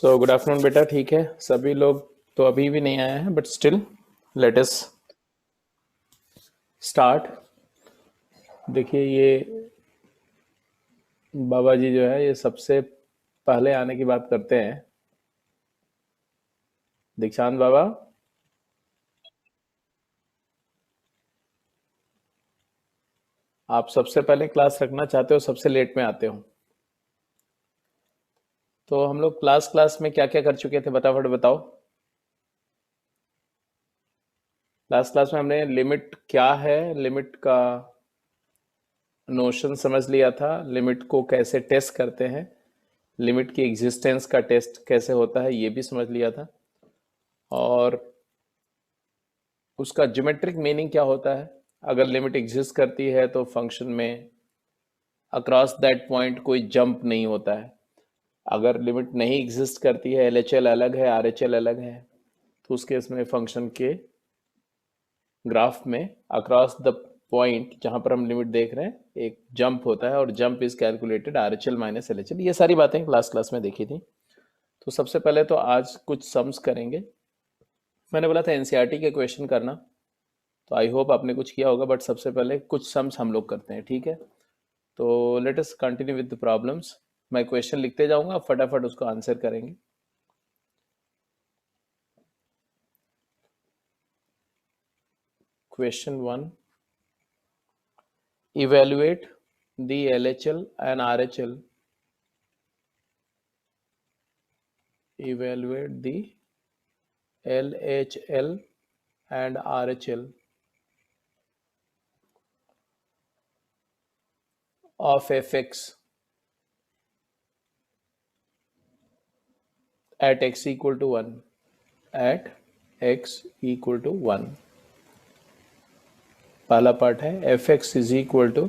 So good afternoon बेटा। ठीक है, सभी लोग तो अभी भी नहीं आए हैं, but still let us start. देखिए, ये बाबा जी जो है ये सबसे पहले आने की बात करते हैं। दीक्षांत बाबा, आप सबसे पहले क्लास रखना चाहते हो, सबसे लेट में आते हो। तो हम लोग क्लास क्लास में क्या क्या कर चुके थे, फटाफट बताओ। लास्ट क्लास में हमने लिमिट क्या है, लिमिट का नोशन समझ लिया था, लिमिट को कैसे टेस्ट करते हैं, लिमिट की एग्जिस्टेंस का टेस्ट कैसे होता है ये भी समझ लिया था, और उसका ज्योमेट्रिक मीनिंग क्या होता है। अगर लिमिट एग्जिस्ट करती है तो फंक्शन में अक्रॉस दैट पॉइंट कोई जंप नहीं होता है। अगर लिमिट नहीं एग्जिस्ट करती है, एलएचएल अलग है, आरएचएल अलग है, तो उस केस में फंक्शन के ग्राफ में अक्रॉस द पॉइंट जहां पर हम लिमिट देख रहे हैं एक जंप होता है, और jump is calculated RHL minus LHL. ये सारी बातें क्लास क्लास में देखी थी। तो सबसे पहले तो आज कुछ सम्स करेंगे। मैंने बोला था एनसीईआरटी के क्वेश्चन करना, तो आई होप आपने कुछ किया होगा, बट सबसे पहले कुछ सम्स हम लोग करते हैं, ठीक है। तो let us continue with the problems. मैं क्वेश्चन लिखते जाऊंगा, आप फटाफट उसको आंसर करेंगे। Question 1, evaluate the LHL and RHL, evaluate the LHL and RHL of fx at x equal to 1, at x equal to 1। पहला पार्ट है fx इज इक्वल टू,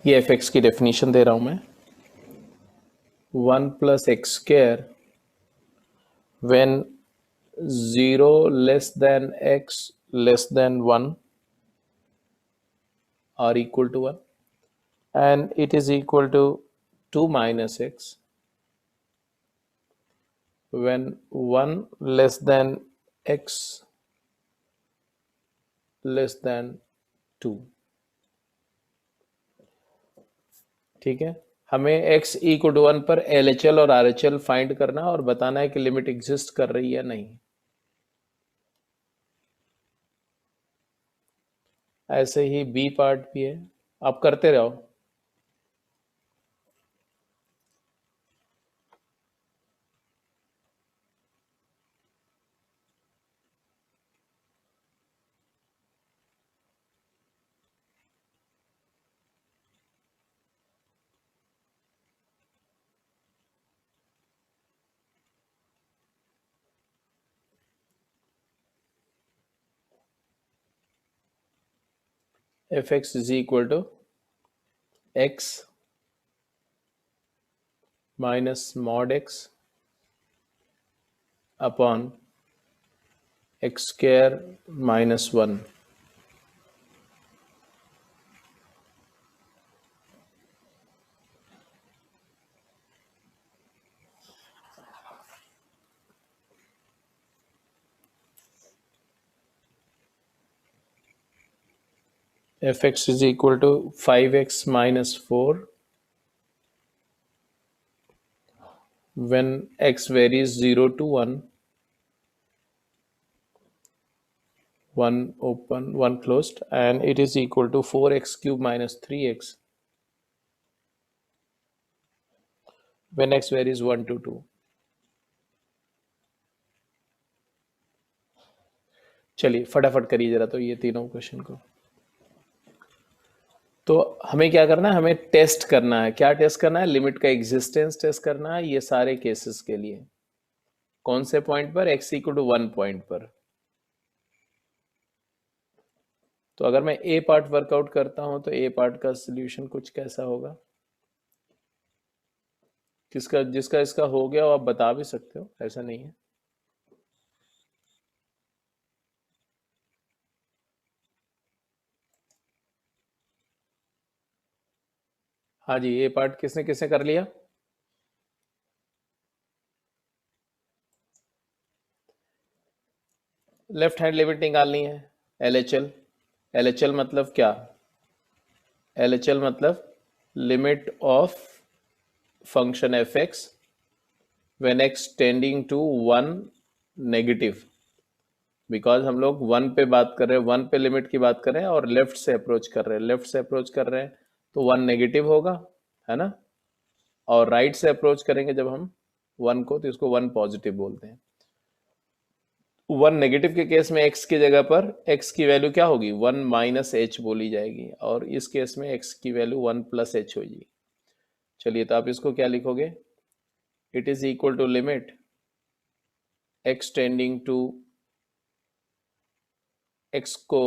ये fx की डेफिनेशन दे रहा हूं मैं, 1 plus x square when 0 less than x less than 1 are equal to 1, and it is equal to 2 minus x when 1 less than x less than 2। ठीक है, हमें x equal to 1 पर LHL और RHL find करना और बताना है कि लिमिट एग्जिस्ट कर रही है या नहीं। ऐसे ही बी पार्ट भी है, आप करते रहो। fx is equal to x minus mod x upon x square minus 1। fx is equal to 5x minus 4 when x varies 0 to 1, 1 open 1 closed, and it is equal to 4x cube minus 3x when x varies 1 to 2। चलिए फटाफट करिए जरा तो ये तीनों question को। तो हमें क्या करना है, हमें टेस्ट करना है। क्या टेस्ट करना है? लिमिट का एग्जिस्टेंस टेस्ट करना है, ये सारे केसेस के लिए। कौन से पॉइंट पर? x इक्वल टू 1 पॉइंट पर। तो अगर मैं ए पार्ट वर्कआउट करता हूं तो ए पार्ट का सोल्यूशन कुछ कैसा होगा? किसका जिसका इसका हो गया हो आप बता भी सकते हो, ऐसा नहीं है। हाँ जी, ए पार्ट किसने किसने कर लिया? लेफ्ट हैंड लिमिट निकालनी है, LHL। LHL मतलब क्या? LHL मतलब limit of function fx when x tending to 1 negative. Because हम लोग 1 पे बात कर रहे हैं, 1 पे लिमिट की बात कर रहे हैं और लेफ्ट से अप्रोच कर रहे हैं, लेफ्ट से अप्रोच कर रहे हैं तो 1 नेगेटिव होगा, है ना। और राइट से अप्रोच करेंगे जब हम 1 को, तो इसको 1 पॉजिटिव बोलते हैं। 1 नेगेटिव के केस में x की जगह पर x की वैल्यू क्या होगी? 1 माइनस एच बोली जाएगी, और इस केस में x की वैल्यू 1 प्लस एच होगी। चलिए, तो आप इसको क्या लिखोगे? It is equal to limit x tending to, x को,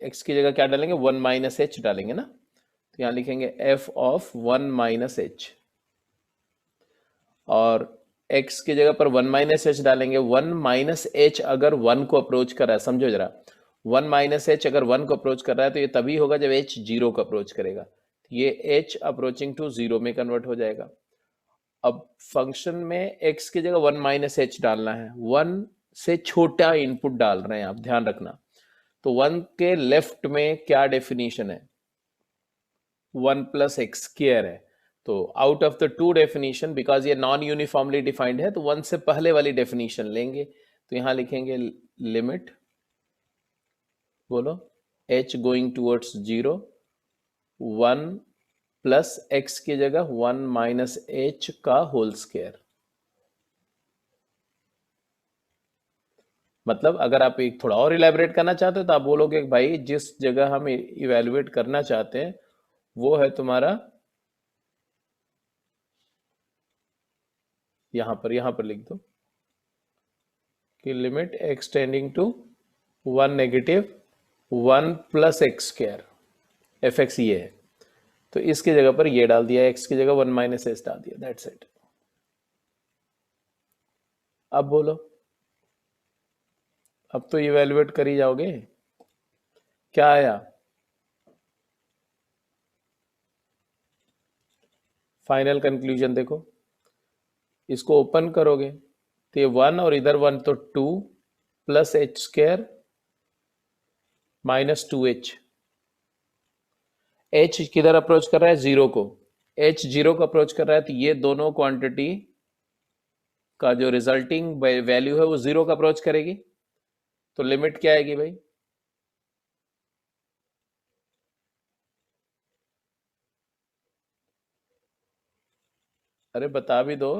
x की जगह क्या डालेंगे? 1 माइनस एच डालेंगे ना, तो यहाँ लिखेंगे f ऑफ 1 माइनस एच, और x की जगह पर 1 माइनस एच डालेंगे। 1 माइनस एच अगर 1 को अप्रोच कर रहा है, समझो जरा, 1 माइनस एच अगर 1 को अप्रोच कर रहा है तो ये तभी होगा जब h 0 को अप्रोच करेगा, ये h अप्रोचिंग टू 0 में कन्वर्ट हो जाएगा। अब फंक्शन में x की जगह 1 माइनस एच डालना है, 1 से छोटा इनपुट डाल रहे हैं आप, ध्यान रखना। तो 1 के लेफ्ट में क्या डेफिनेशन है? 1 प्लस एक्स स्क्वायर है। तो out of the two definition, because ये नॉन यूनिफॉर्मली डिफाइंड है, तो 1 से पहले वाली डेफिनेशन लेंगे। तो यहां लिखेंगे लिमिट, बोलो, h going towards 0, 1 plus x की जगह 1 माइनस एच का होल स्क्वायर। मतलब अगर आप एक थोड़ा और इलेबोरेट करना चाहते हो तो आप बोलोगे कि भाई जिस जगह हम इवेल्युएट करना चाहते हैं वो है तुम्हारा यहां पर लिख दो कि limit x tending to 1 negative 1 plus x square, f x ये है। तो इसकी जगह पर ये डाल दिया, x की जगह 1 माइनस एच डाल दिया, दैट्स इट। अब बोलो, अब तो इवेल्युएट कर ही जाओगे। क्या आया? फाइनल कंक्लूजन देखो, इसको ओपन करोगे तो ये 1 और इधर 1, तो 2 plus H square minus 2h। h किधर अप्रोच कर रहा है? 0 को। h 0 को अप्रोच कर रहा है, तो ये दोनों क्वांटिटी का जो रिजल्टिंग वैल्यू है वो 0 का अप्रोच करेगी। तो लिमिट क्या आएगी भाई? अरे बता भी दो।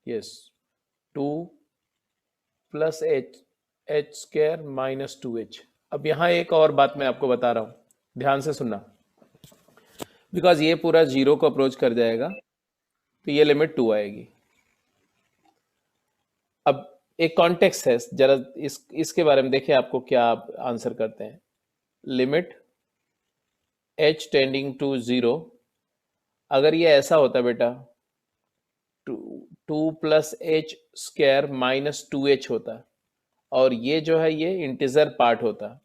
Yes, 2 plus H square minus 2h। अब यहां एक और बात मैं आपको बता रहा हूं, ध्यान से सुनना। बिकॉज ये पूरा 0 को अप्रोच कर जाएगा तो ये लिमिट 2 आएगी। अब एक कॉन्टेक्स्ट है, जरा इसके बारे में देखिए आपको क्या आप आंसर करते हैं। लिमिट h टेंडिंग टू 0, अगर ये ऐसा होता बेटा, 2 plus H square minus 2h होता, और ये जो है ये इंटीजर पार्ट होता,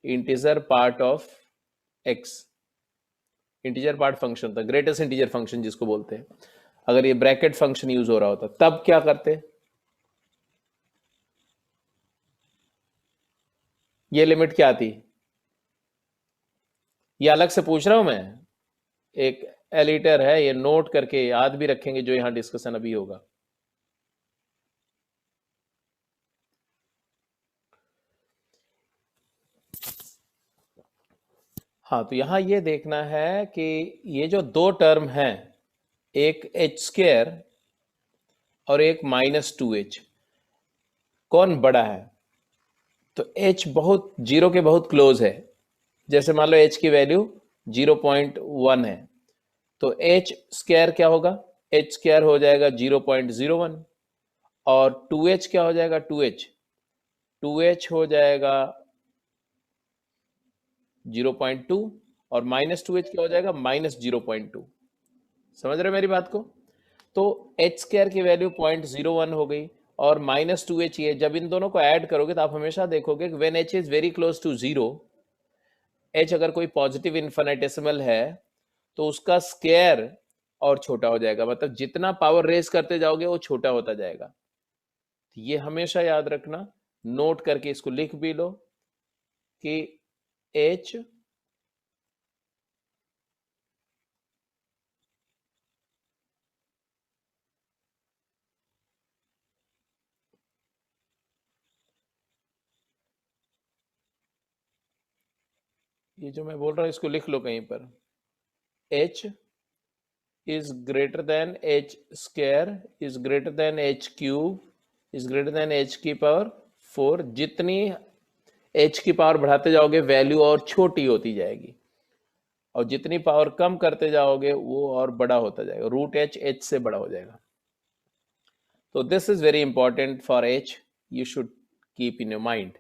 integer part of x, integer part function था, ग्रेटेस्ट इंटीजर फंक्शन जिसको बोलते हैं। अगर ये ब्रैकेट फंक्शन यूज हो रहा होता तब क्या करते? ये लिमिट क्या आती? ये अलग से पूछ रहा हूं मैं, एक एलिटर है, ये नोट करके याद भी रखेंगे जो यहां डिस्कशन अभी होगा। हाँ, तो यहां ये देखना है कि ये जो दो टर्म हैं, एक एच स्क्वायर और एक माइनस 2h, कौन बड़ा है? तो h बहुत 0 के बहुत क्लोज है। जैसे मान लो h की वैल्यू 0.1 है, तो h स्क्वायर क्या होगा? h स्क्वायर हो जाएगा 0.01, और 2h क्या हो जाएगा? 2h हो जाएगा 0.2, और माइनस 2h क्या हो जाएगा? माइनस 0.2। समझ रहे हो मेरी बात को? तो h स्क्वायर की वैल्यू 0.01 हो गई, और माइनस 2h ये, जब इन दोनों को ऐड करोगे तो आप हमेशा देखोगे कि when h is very close to 0, h अगर कोई पॉजिटिव इन्फिनिटेसिमल है तो उसका स्क्वायर और छोटा हो जाएगा, मतलब जितना पावर रेज करते जाओगे वो छोटा होता जाएगा। ये हमेशा याद रखना, नोट करके इसको लिख भी लो कि h ये जो मैं बोल रहा हूं इसको लिख लो कहीं पर, h is greater than h square is greater than h cube is greater than h की पावर 4। जितनी h की पावर बढ़ाते जाओगे वैल्यू और छोटी होती जाएगी, और जितनी पावर कम करते जाओगे वो और बड़ा होता जाएगा, रूट h से बड़ा हो जाएगा। तो this is very important for h, you should keep in your mind.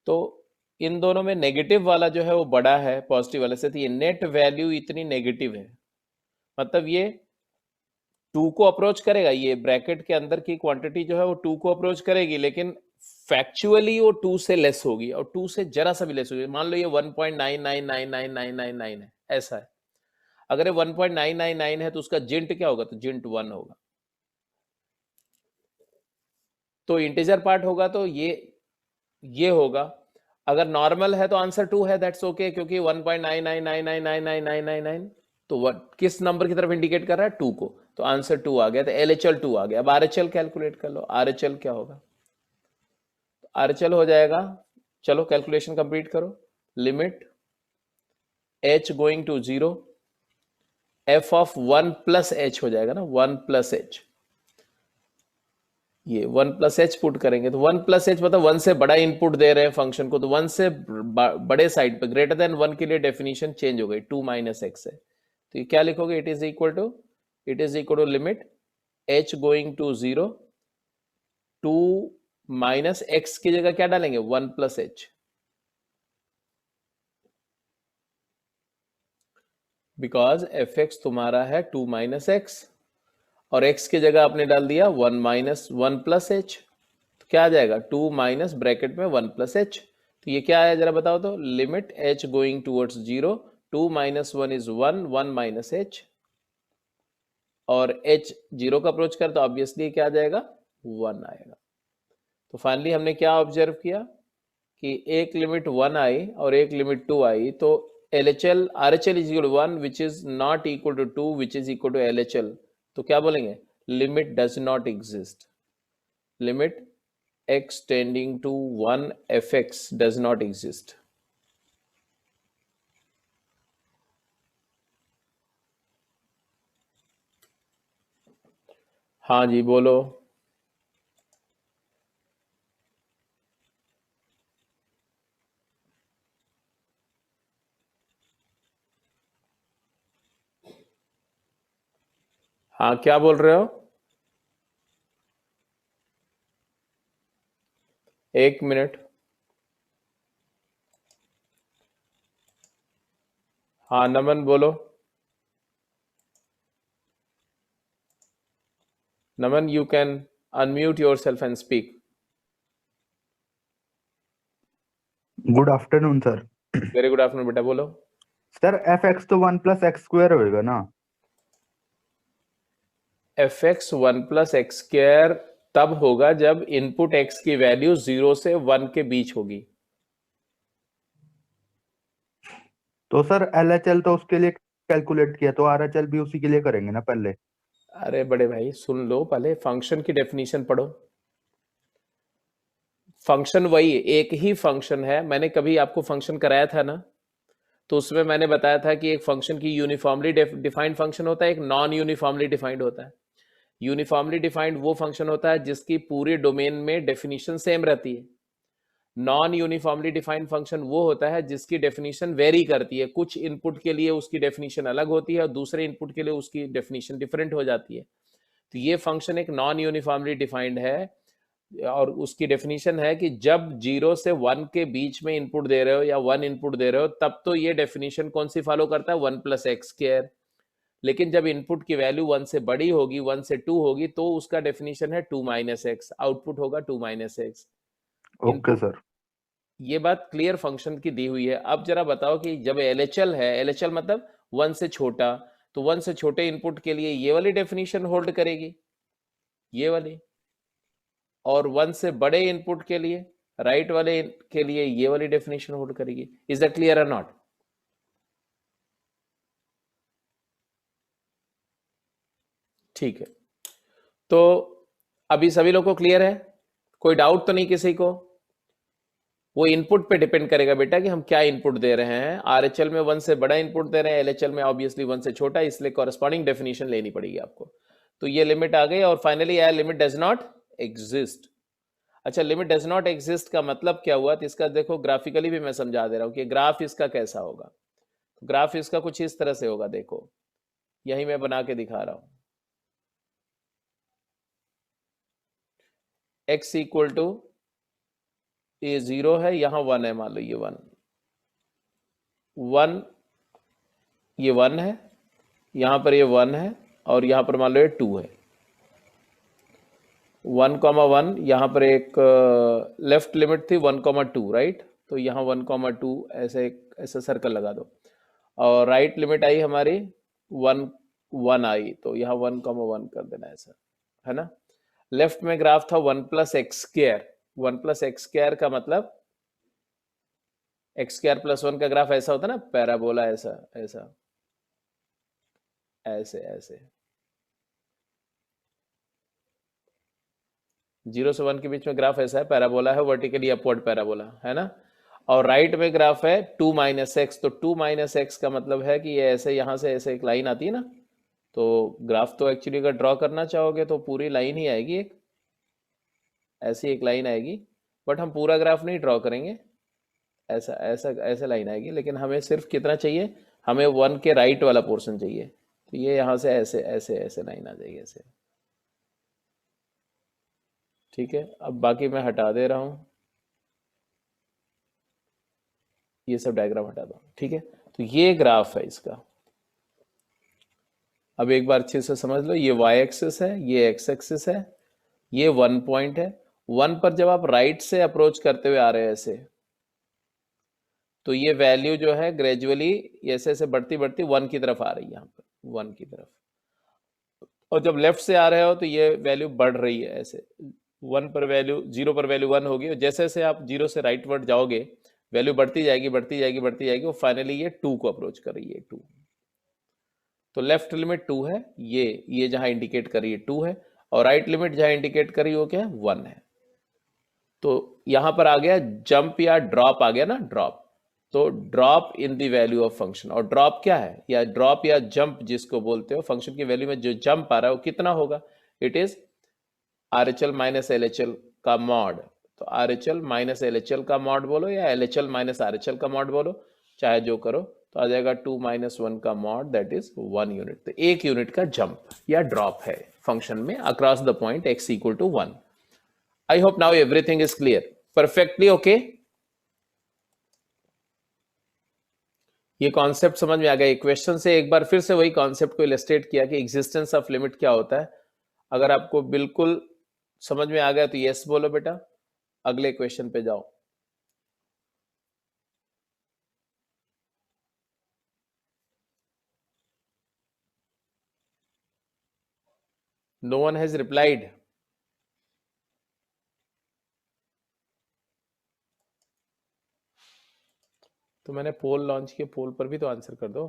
तो इन दोनों में नेगेटिव वाला जो है वो बड़ा है पॉजिटिव वाले से, तो ये नेट वैल्यू इतनी नेगेटिव है, मतलब ये 2 को अप्रोच करेगा, ये ब्रैकेट के अंदर की क्वांटिटी जो है वो 2 को अप्रोच करेगी, लेकिन फैक्चुअली वो 2 से लेस होगी, और 2 से जरा सा भी लेस होगी। मान लो ये 1.999999 है, ऐसा है। अगर ये 1.999 है तो उसका जिंट क्या होगा, तो जिंट 1 होगा। तो इंटीजर पार्ट होगा तो ये होगा। अगर नॉर्मल है तो आंसर 2 है, दैट्स ओके, क्योंकि 1.999999999 तो किस नंबर की तरफ इंडिकेट कर रहा है, 2 को, तो आंसर 2 आ गया, तो LHL 2 आ गया। अब RHL कैलकुलेट कर लो, RHL क्या होगा, RHL हो जाएगा, चलो कैलकुलेशन कंप्लीट करो, limit h going to 0 f of 1 plus h हो जाएगा ना, 1 प्लस h, ये 1 प्लस एच पुट करेंगे तो 1 प्लस एच मतलब 1 से बड़ा इनपुट दे रहे हैं फंक्शन को, तो 1 से बड़े साइड पे ग्रेटर देन 1 के लिए डेफिनेशन चेंज हो गई, 2 माइनस एक्स है। तो ये क्या लिखोगे, it is equal to limit h going to 0 2 minus x की जगह क्या डालेंगे, 1 plus h, because f x तुम्हारा है 2 माइनस एक्स, और x की जगह आपने डाल दिया 1 माइनस 1 प्लस एच, तो क्या आ जाएगा 2 माइनस ब्रैकेट में 1 प्लस एच। तो ये क्या है जरा बताओ तो, limit h going towards 0 2 minus 1 is 1 1 minus h, और h 0 का अप्रोच कर तो ऑब्वियसली क्या आ जाएगा, 1 आएगा। तो फाइनली हमने क्या ऑब्जर्व किया कि एक लिमिट 1 आई और एक लिमिट 2 आई, तो LHL RHL is equal to 1 which is not equal to 2 which is equal to LHL, तो क्या बोलेंगे, limit does not exist, limit x tending to 1 fx does not exist. हाँ जी बोलो। हाँ क्या बोल रहे हो, एक मिनट। हाँ नमन बोलो, Naman you can unmute yourself and speak. Good afternoon sir. Very good afternoon बेटा, बोलो। सर एफ एक्स तो 1 प्लस एक्स स्क्वायर होएगा ना, F x 1 plus x square तब होगा जब इनपुट x की वैल्यू 0 से 1 के बीच होगी। तो सर LHL तो उसके लिए कैलकुलेट किया, तो RHL भी उसी के लिए करेंगे ना पहले। अरे बड़े भाई सुन लो, पहले फंक्शन की डेफिनेशन पढ़ो। फंक्शन वही है, एक ही फंक्शन है। मैंने कभी आपको फंक्शन कराया था ना, तो उसमें मैंने बताया था कि एक फंक्शन की यूनिफॉर्मली डिफाइंड फंक्शन होता है, एक नॉन यूनिफॉर्मली डिफाइंड होता है। यूनिफॉर्मली डिफाइंड वो फंक्शन होता है जिसकी पूरे डोमेन में डेफिनेशन सेम रहती है। नॉन यूनिफॉर्मली डिफाइंड फंक्शन वो होता है जिसकी डेफिनेशन वेरी करती है, कुछ इनपुट के लिए उसकी डेफिनेशन अलग होती है और दूसरे इनपुट के लिए उसकी डेफिनेशन डिफरेंट हो जाती है। तो ये फंक्शन एक नॉन यूनिफॉर्मली डिफाइंड है, और उसकी डेफिनेशन है कि जब 0 से 1 के बीच में इनपुट दे रहे हो या 1 इनपुट दे रहे हो, तब तो ये डेफिनेशन कौन सी फॉलो करता है, 1 प्लस एक्स स्क्वायर। लेकिन जब इनपुट की वैल्यू 1 से बड़ी होगी, 1 से 2 होगी, तो उसका डेफिनेशन है 2 माइनस एक्स, आउटपुट होगा 2 माइनस एक्स। Okay sir. ये बात क्लियर फंक्शन की दी हुई है। अब जरा बताओ कि जब LHL है, LHL मतलब 1 से छोटा, तो 1 से छोटे इनपुट के लिए ये वाली डेफिनेशन होल्ड करेगी, ये वाली, और 1 से बड़े इनपुट के लिए, राइट वाले के लिए ये वाली डेफिनेशन होल्ड करेगी। इज दैट क्लियर और नॉट? ठीक है, तो अभी सभी लोग को क्लियर है? कोई डाउट तो नहीं किसी को? वो इनपुट पे डिपेंड करेगा बेटा कि हम क्या इनपुट दे रहे हैं। आरएचएल में 1 से बड़ा इनपुट दे रहे हैं, एलएचएल में ऑब्वियसली 1 से छोटा, इसलिए कॉरेस्पॉन्डिंग डेफिनेशन लेनी पड़ेगी आपको। तो ये लिमिट आ गई, और फाइनली आया लिमिट डज नॉट एग्जिस्ट। अच्छा, लिमिट डज नॉट एग्जिस्ट का मतलब क्या हुआ? तो इसका देखो ग्राफिकली भी मैं समझा दे रहा हूं कि ग्राफ इसका कैसा होगा। तो ग्राफ इसका कुछ इस तरह से होगा, देखो यही मैं बना के दिखा रहा हूं। x इक्वल टू ये 0 है, यहां 1 है, मान लो ये 1 ये 1 है, यहां पर ये 1 है, और यहां पर मान लो ये 2 है। 1,1 यहां पर एक लेफ्ट लिमिट थी 1,2, राइट? तो यहाँ 1,2 ऐसे ऐसा सर्कल लगा दो, और राइट लिमिट आई हमारी 1 आई, तो यहाँ 1,1 कर देना ऐसा, है ना? लेफ्ट में ग्राफ था 1 plus x square. 1 plus x square का मतलब एक्स स्क्र प्लस 1 का ग्राफ ऐसा होता है ना, पैराबोला, ऐसा ऐसा ऐसे ऐसे, 0 से 1 के बीच में ग्राफ ऐसा है, पैराबोला है, वर्टिकली अपवर्ड पैराबोला, है ना? और राइट में ग्राफ है 2 माइनस एक्स, तो 2 माइनस एक्स का मतलब है कि ये ऐसे यहां से ऐसे एक लाइन आती है ना, तो ग्राफ तो एक्चुअली अगर ड्रॉ करना चाहोगे तो पूरी लाइन ही आएगी, एक ऐसी एक लाइन आएगी, बट हम पूरा ग्राफ नहीं ड्रॉ करेंगे, ऐसा ऐसा ऐसा लाइन आएगी। लेकिन हमें सिर्फ कितना चाहिए? हमें 1 के राइट वाला पोर्शन चाहिए, तो ये यहाँ से ऐसे ऐसे ऐसे लाइन आ जाएगी ऐसे, ठीक है? अब बाकी मैं हटा दे रहा हूँ, ये सब डायग्राम हटा दो, ठीक है? तो ये ग्राफ है इसका। अब एक बार अच्छे से समझ लो, ये वाई एक्सिस है, ये एक्स एक्सिस है, ये 1 पॉइंट है। 1 पर जब आप राइट से अप्रोच करते हुए आ रहे हैं ऐसे, तो ये वैल्यू जो है ग्रेजुअली ऐसे ऐसे बढ़ती बढ़ती 1 की तरफ आ रही है, यहाँ पर 1 की तरफ। और जब लेफ्ट से आ रहे हो तो ये वैल्यू बढ़ रही है ऐसे, 1 पर वैल्यू 0 पर वैल्यू 1 होगी, और जैसे जैसे आप 0 से राइट वर्ड जाओगे वैल्यू बढ़ती जाएगी बढ़ती जाएगी बढ़ती जाएगी, और फाइनली ये 2 को अप्रोच कर रही है, 2। तो लेफ्ट लिमिट 2 है, ये जहां इंडिकेट कर रही है 2 है, और राइट लिमिट जहां इंडिकेट कर रही है वो क्या है? 1 है। तो यहां पर आ गया जंप या ड्रॉप, आ गया ना ड्रॉप। तो drop in the value of function, और ड्रॉप क्या है, या ड्रॉप या जंप जिसको बोलते हो, फंक्शन की वैल्यू में जो जंप आ रहा है वो कितना होगा? It is RHL minus LHL का मॉड। तो आरएचएल माइनस एलएचएल का मॉड बोलो, या एलएचएल माइनस आरएचएल का मॉड बोलो, चाहे जो करो, तो आ जाएगा 2 माइनस 1 का मॉड, दैट इज 1 यूनिट। तो 1 यूनिट का जंप या ड्रॉप है फंक्शन में across the point x equal to 1। I hope now everything is clear. Perfectly okay? ये कॉन्सेप्ट समझ में आ गया? क्वेश्चन से एक बार फिर से वही कॉन्सेप्ट को इलस्ट्रेट किया कि एग्जिस्टेंस ऑफ लिमिट क्या होता है। अगर आपको बिल्कुल समझ में आ गया तो यस बोलो बेटा, अगले क्वेश्चन पे जाओ। No one has replied. तो मैंने पोल लॉन्च किया, पोल पर भी तो आंसर कर दो।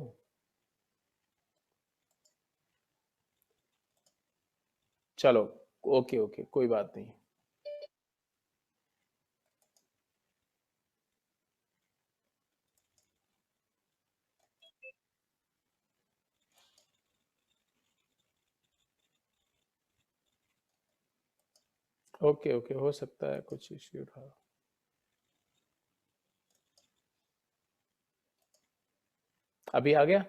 चलो ओके ओके, कोई बात नहीं। ओके ओके, हो सकता है कुछ इश्यू था। अभी आ गया?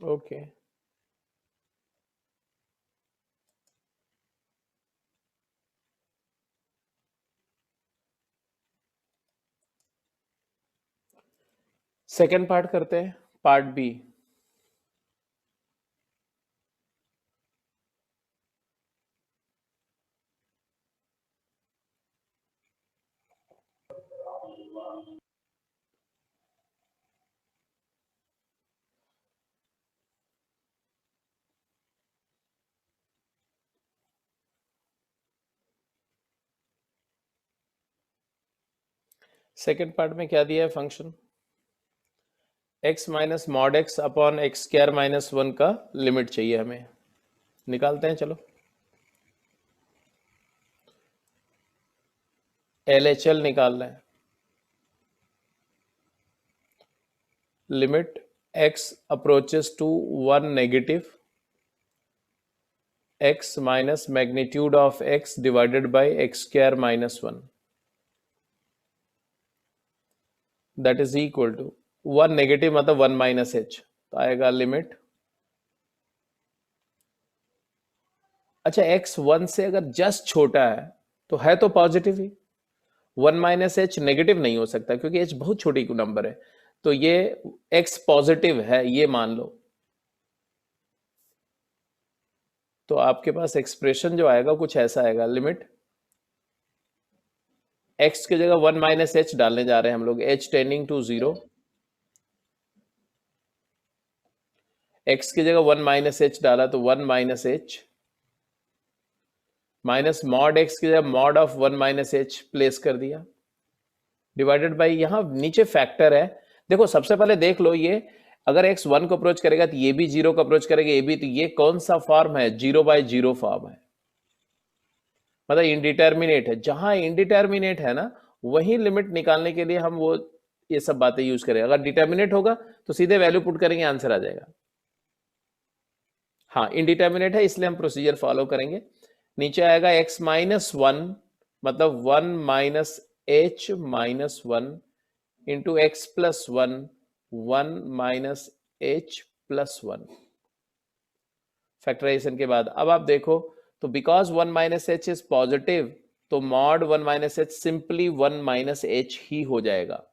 ओके, सेकेंड पार्ट करते हैं, पार्ट बी। सेकेंड पार्ट में क्या दिया है function, x minus mod x upon x square minus 1 का लिमिट चाहिए हमें, निकालते हैं चलो। LHL निकाल रहे हैं, limit x approaches to 1 negative x minus magnitude of x divided by x square minus 1 that is equal to 1 negative मतलब 1 माइनस एच, तो आएगा लिमिट, अच्छा x 1 से अगर जस्ट छोटा है तो है तो पॉजिटिव ही, 1 माइनस एच नेगेटिव नहीं हो सकता क्योंकि h बहुत छोटी नंबर है, तो ये x पॉजिटिव है ये मान लो, तो आपके पास एक्सप्रेशन जो आएगा कुछ ऐसा आएगा, लिमिट x की जगह 1 माइनस एच डालने जा रहे हैं हम लोग, h टेंडिंग टू 0, x की जगह 1 माइनस एच डाला तो 1 minus h minus mod x की जगह mod of 1 minus H place कर दिया, डिवाइडेड बाई यहां नीचे फैक्टर है, देखो सबसे पहले देख लो ये अगर x 1 को अप्रोच करेगा तो ये भी 0 को अप्रोच करेगा, ये भी, तो ये कौन सा फॉर्म है, 0/0 फॉर्म है, मतलब इनडिटर्मिनेट है, जहां इनडिटर्मिनेट है ना वही लिमिट निकालने के लिए हम वो ये सब बातें यूज करें, अगर डिटर्मिनेट होगा तो सीधे वैल्यू पुट करेंगे आंसर आ जाएगा, हाँ इनडिटर्मिनेट है इसलिए हम प्रोसीजर फॉलो करेंगे, नीचे आएगा x माइनस 1 मतलब 1 minus h minus 1 into x plus 1 1 minus h plus 1 factorisation के बाद, अब आप देखो तो because 1 minus h is positive तो mod 1 minus h simply 1 minus h ही हो जाएगा,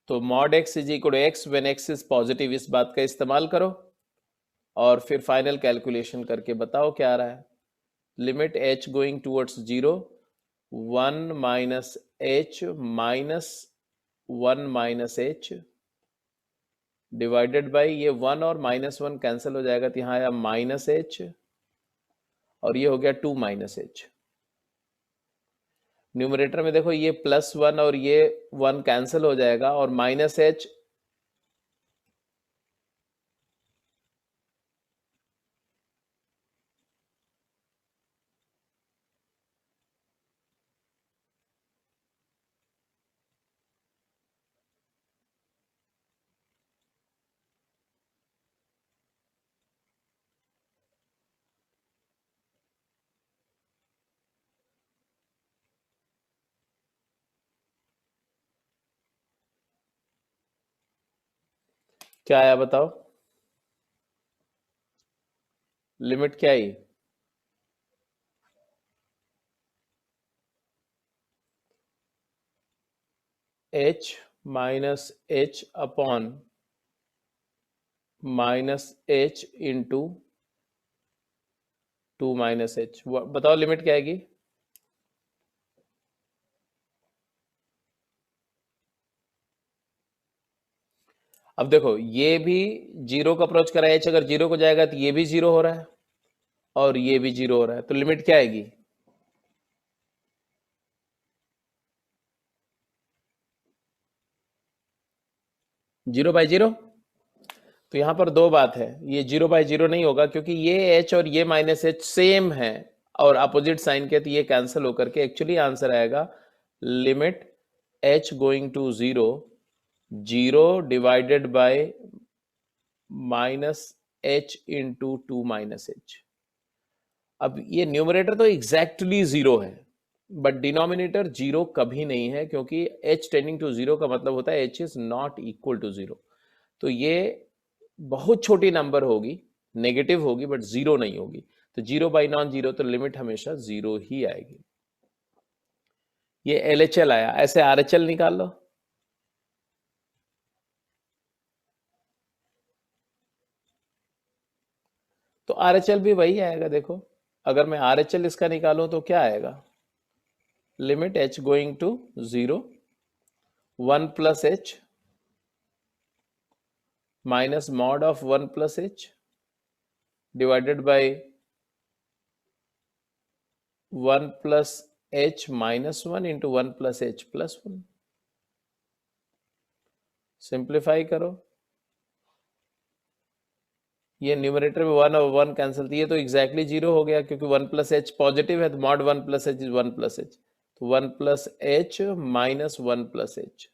तो mod x is equal to x when x is positive, इस बात का इस्तेमाल करो और फिर फाइनल कैलकुलेशन करके बताओ क्या आ रहा है, limit h going towards 0 1 minus h minus 1 minus H divided by ये 1 और माइनस 1 कैंसिल हो जाएगा तो यहाँ आया माइनस एच और ये हो गया 2 माइनस एच, न्यूमरेटर में देखो ये प्लस 1 और ये 1 कैंसिल हो जाएगा और माइनस एच क्या आया बताओ, लिमिट क्या आई, h minus H upon minus h into 2 minus H, बताओ लिमिट क्या आएगी, अब देखो ये भी 0 का अप्रोच करा है, h अगर 0 को जाएगा तो ये भी 0 हो रहा है और ये भी 0 हो रहा है, तो लिमिट क्या आएगी, 0/0, तो यहां पर दो बात है, ये 0/0 नहीं होगा क्योंकि ये h और ये माइनस एच सेम है और अपोजिट साइन के, तो ये कैंसिल होकर के एक्चुअली आंसर आएगा limit h going to 0 0 divided by minus h into 2 minus h, अब ये न्यूमरेटर तो एग्जैक्टली 0 है बट डिनोमिनेटर 0 कभी नहीं है क्योंकि h टेंडिंग टू 0 का मतलब होता है h is not equal to 0, तो ये बहुत छोटी नंबर होगी, नेगेटिव होगी बट 0 नहीं होगी, तो 0/non-0, तो लिमिट हमेशा 0 ही आएगी, ये LHL आया, ऐसे RHL निकाल लो, तो RHL भी वही आएगा, देखो अगर मैं RHL इसका निकालूं तो क्या आएगा, limit h going to 0, 1 plus h minus mod of 1 plus h divided by 1 plus h minus 1 into 1 plus h plus 1. Simplify करो, ये न्यूमरेटर में 1 और 1 कैंसिल, ये तो एग्जैक्टली जीरो हो गया क्योंकि 1 प्लस एच पॉजिटिव है, तो mod 1 plus H is 1 plus H, तो 1 plus H minus 1 plus H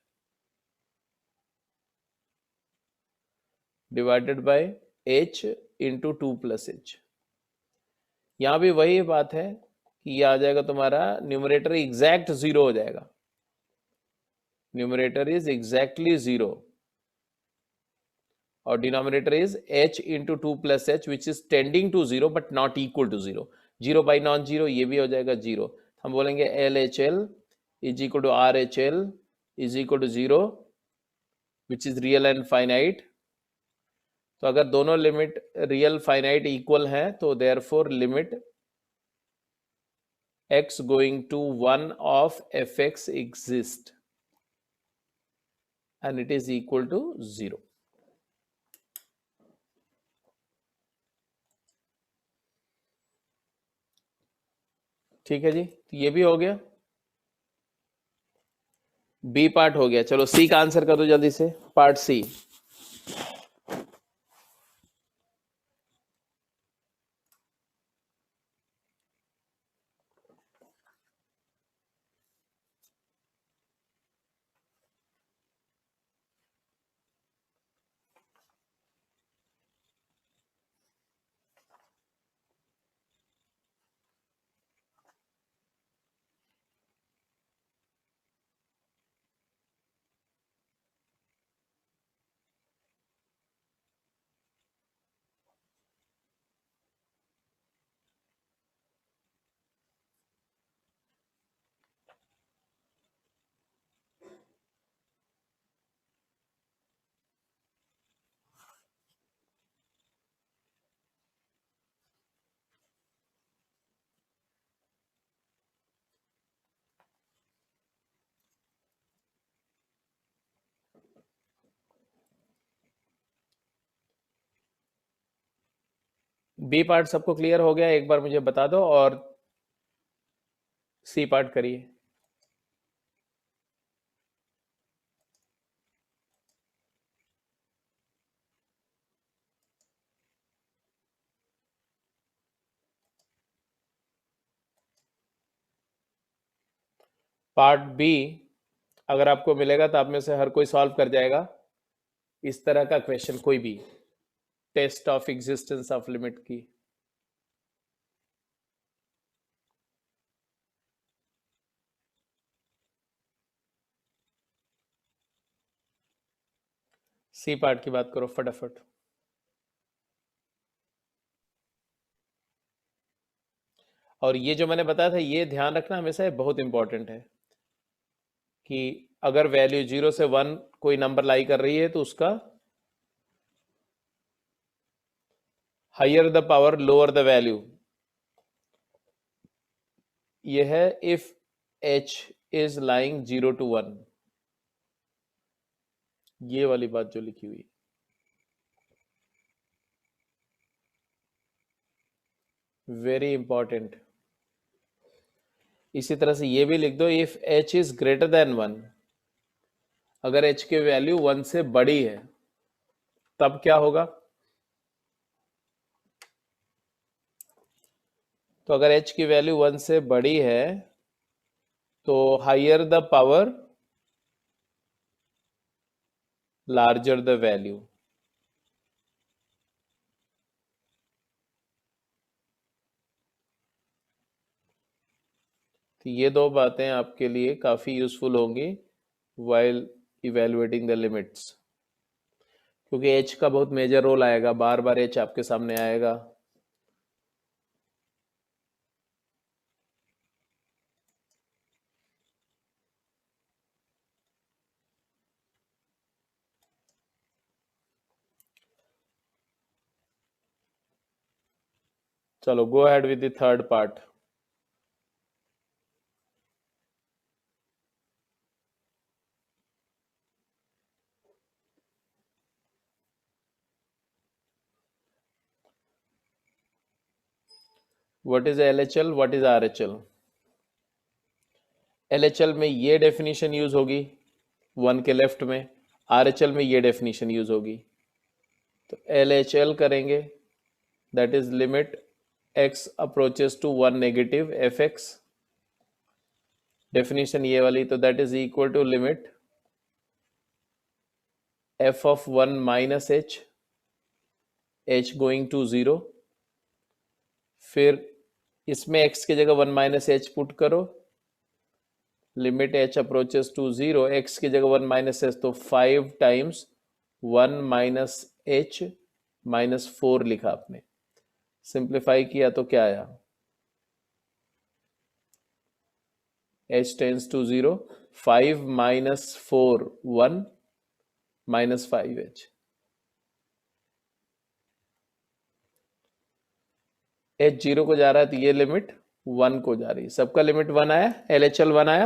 divided by h into 2 plus H. यहां भी वही बात है कि ये आ जाएगा तुम्हारा न्यूमरेटर एग्जैक्ट जीरो हो जाएगा, न्यूमरेटर इज एग्जैक्टली जीरो और denominator is h into 2 plus h which is tending to zero but not equal to zero, zero by non zero, ये भी हो जाएगा जीरो। हम बोलेंगे L H L is equal to R H L is equal to zero which is real and finite. तो अगर दोनों limit real finite equal है तो therefore limit x going to 1 of fx exist and it is equal to zero. ठीक है जी, तो ये भी हो गया, बी पार्ट हो गया। चलो सी का आंसर कर दो जल्दी से, पार्ट सी। बी पार्ट सबको क्लियर हो गया, एक बार मुझे बता दो, और सी पार्ट करिए। पार्ट बी अगर आपको मिलेगा तो आप में से हर कोई सॉल्व कर जाएगा इस तरह का क्वेश्चन, कोई भी test of existence of limit की। सी पार्ट की बात करो फटाफट। और ये जो मैंने बताया था ये ध्यान रखना हमेशा, ये बहुत इंपॉर्टेंट है कि अगर वैल्यू 0 से 1 कोई नंबर लाई कर रही है तो उसका higher the power lower the value, ये है if h is lying 0 to 1, ये वाली बात जो लिखी हुई, वेरी इंपॉर्टेंट। इसी तरह से ये भी लिख दो if h is greater then 1, अगर h की वैल्यू 1 से बड़ी है तब क्या होगा, तो अगर h की वैल्यू 1 से बड़ी है तो higher the power larger the value. तो ये दो बातें आपके लिए काफी यूजफुल होंगी व्हाइल इवेलुएटिंग द लिमिट्स, क्योंकि h का बहुत मेजर रोल आएगा, बार बार h आपके सामने आएगा। चलो go ahead with the third part. What is LHL, what is RHL? LHL में ये डेफिनेशन यूज होगी 1 के लेफ्ट में, RHL में ये डेफिनेशन यूज होगी। तो LHL करेंगे, that is limit x approaches to 1 negative fx, definition ये वाली, तो that is equal to limit f of 1 minus h going to 0, फिर इसमें x की जगह 1 माइनस h पुट करो, limit h approaches to 0, x की जगह 1 माइनस h, तो 5 टाइम्स 1 माइनस h माइनस 4 लिखा आपने, सिंप्लीफाई किया तो क्या आया, h tends to 0, 5 minus 4 1 minus 5h, h 0 को जा रहा है तो ये लिमिट 1 को जा रही है, सबका लिमिट 1 आया, LHL 1 आया,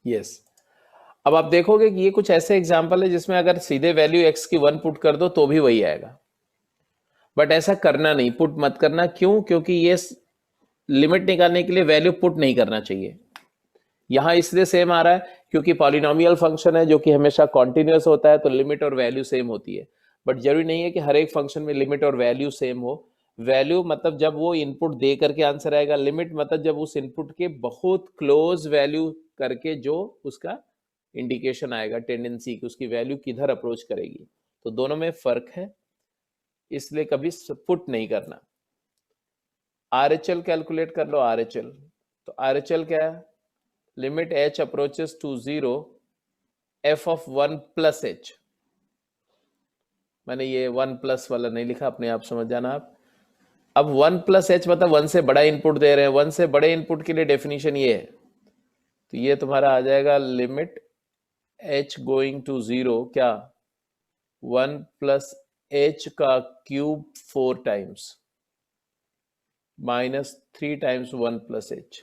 यस। अब आप देखोगे कि ये कुछ ऐसे एग्जाम्पल है जिसमें अगर सीधे वैल्यू x की 1 पुट कर दो तो भी वही आएगा, बट ऐसा करना नहीं, पुट मत करना। क्यों? क्योंकि ये लिमिट निकालने के लिए वैल्यू पुट नहीं करना चाहिए। यहां इसलिए सेम आ रहा है क्योंकि पॉलिनोमियल फंक्शन है जो कि हमेशा कॉन्टिन्यूअस होता है, तो लिमिट और वैल्यू सेम होती है, बट जरूरी नहीं है कि हर एक फंक्शन में लिमिट और वैल्यू सेम हो। वैल्यू मतलब जब वो इनपुट दे करके आंसर आएगा, लिमिट मतलब जब उस इनपुट के बहुत क्लोज वैल्यू करके जो उसका इंडिकेशन आएगा टेंडेंसी की, उसकी वैल्यू किधर अप्रोच करेगी, तो दोनों में फर्क है, इसलिए कभी पुट नहीं करना। RHL कैलकुलेट कर लो, RHL, तो RHL क्या है, limit h approaches to 0 f of 1 plus h, मैंने ये 1 प्लस वाला नहीं लिखा, अपने आप समझ जाना आप। अब 1 प्लस h मतलब 1 से बड़ा इनपुट दे रहे हैं, 1 से बड़े इनपुट के लिए डेफिनेशन ये है, तो ये तुम्हारा आ जाएगा लिमिट h गोइंग टू 0 क्या, 1 प्लस h का cube 4 times minus 3 times 1 plus h।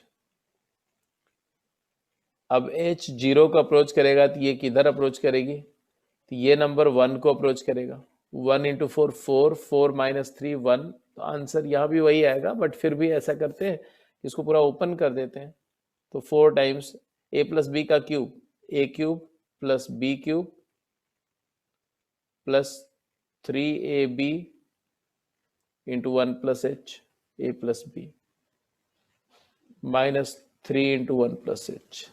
अब h 0 को अप्रोच करेगा तो ये किधर अप्रोच करेगी, तो ये नंबर 1 को अप्रोच करेगा, 1 इंटू 4 4, 4 माइनस 3 1, तो आंसर यहाँ भी वही आएगा, बट फिर भी ऐसा करते हैं इसको पूरा ओपन कर देते हैं, तो 4 टाइम्स a प्लस बी का cube, a cube plus b cube plus 3ab into 1 plus h a plus b minus 3 into 1 plus h।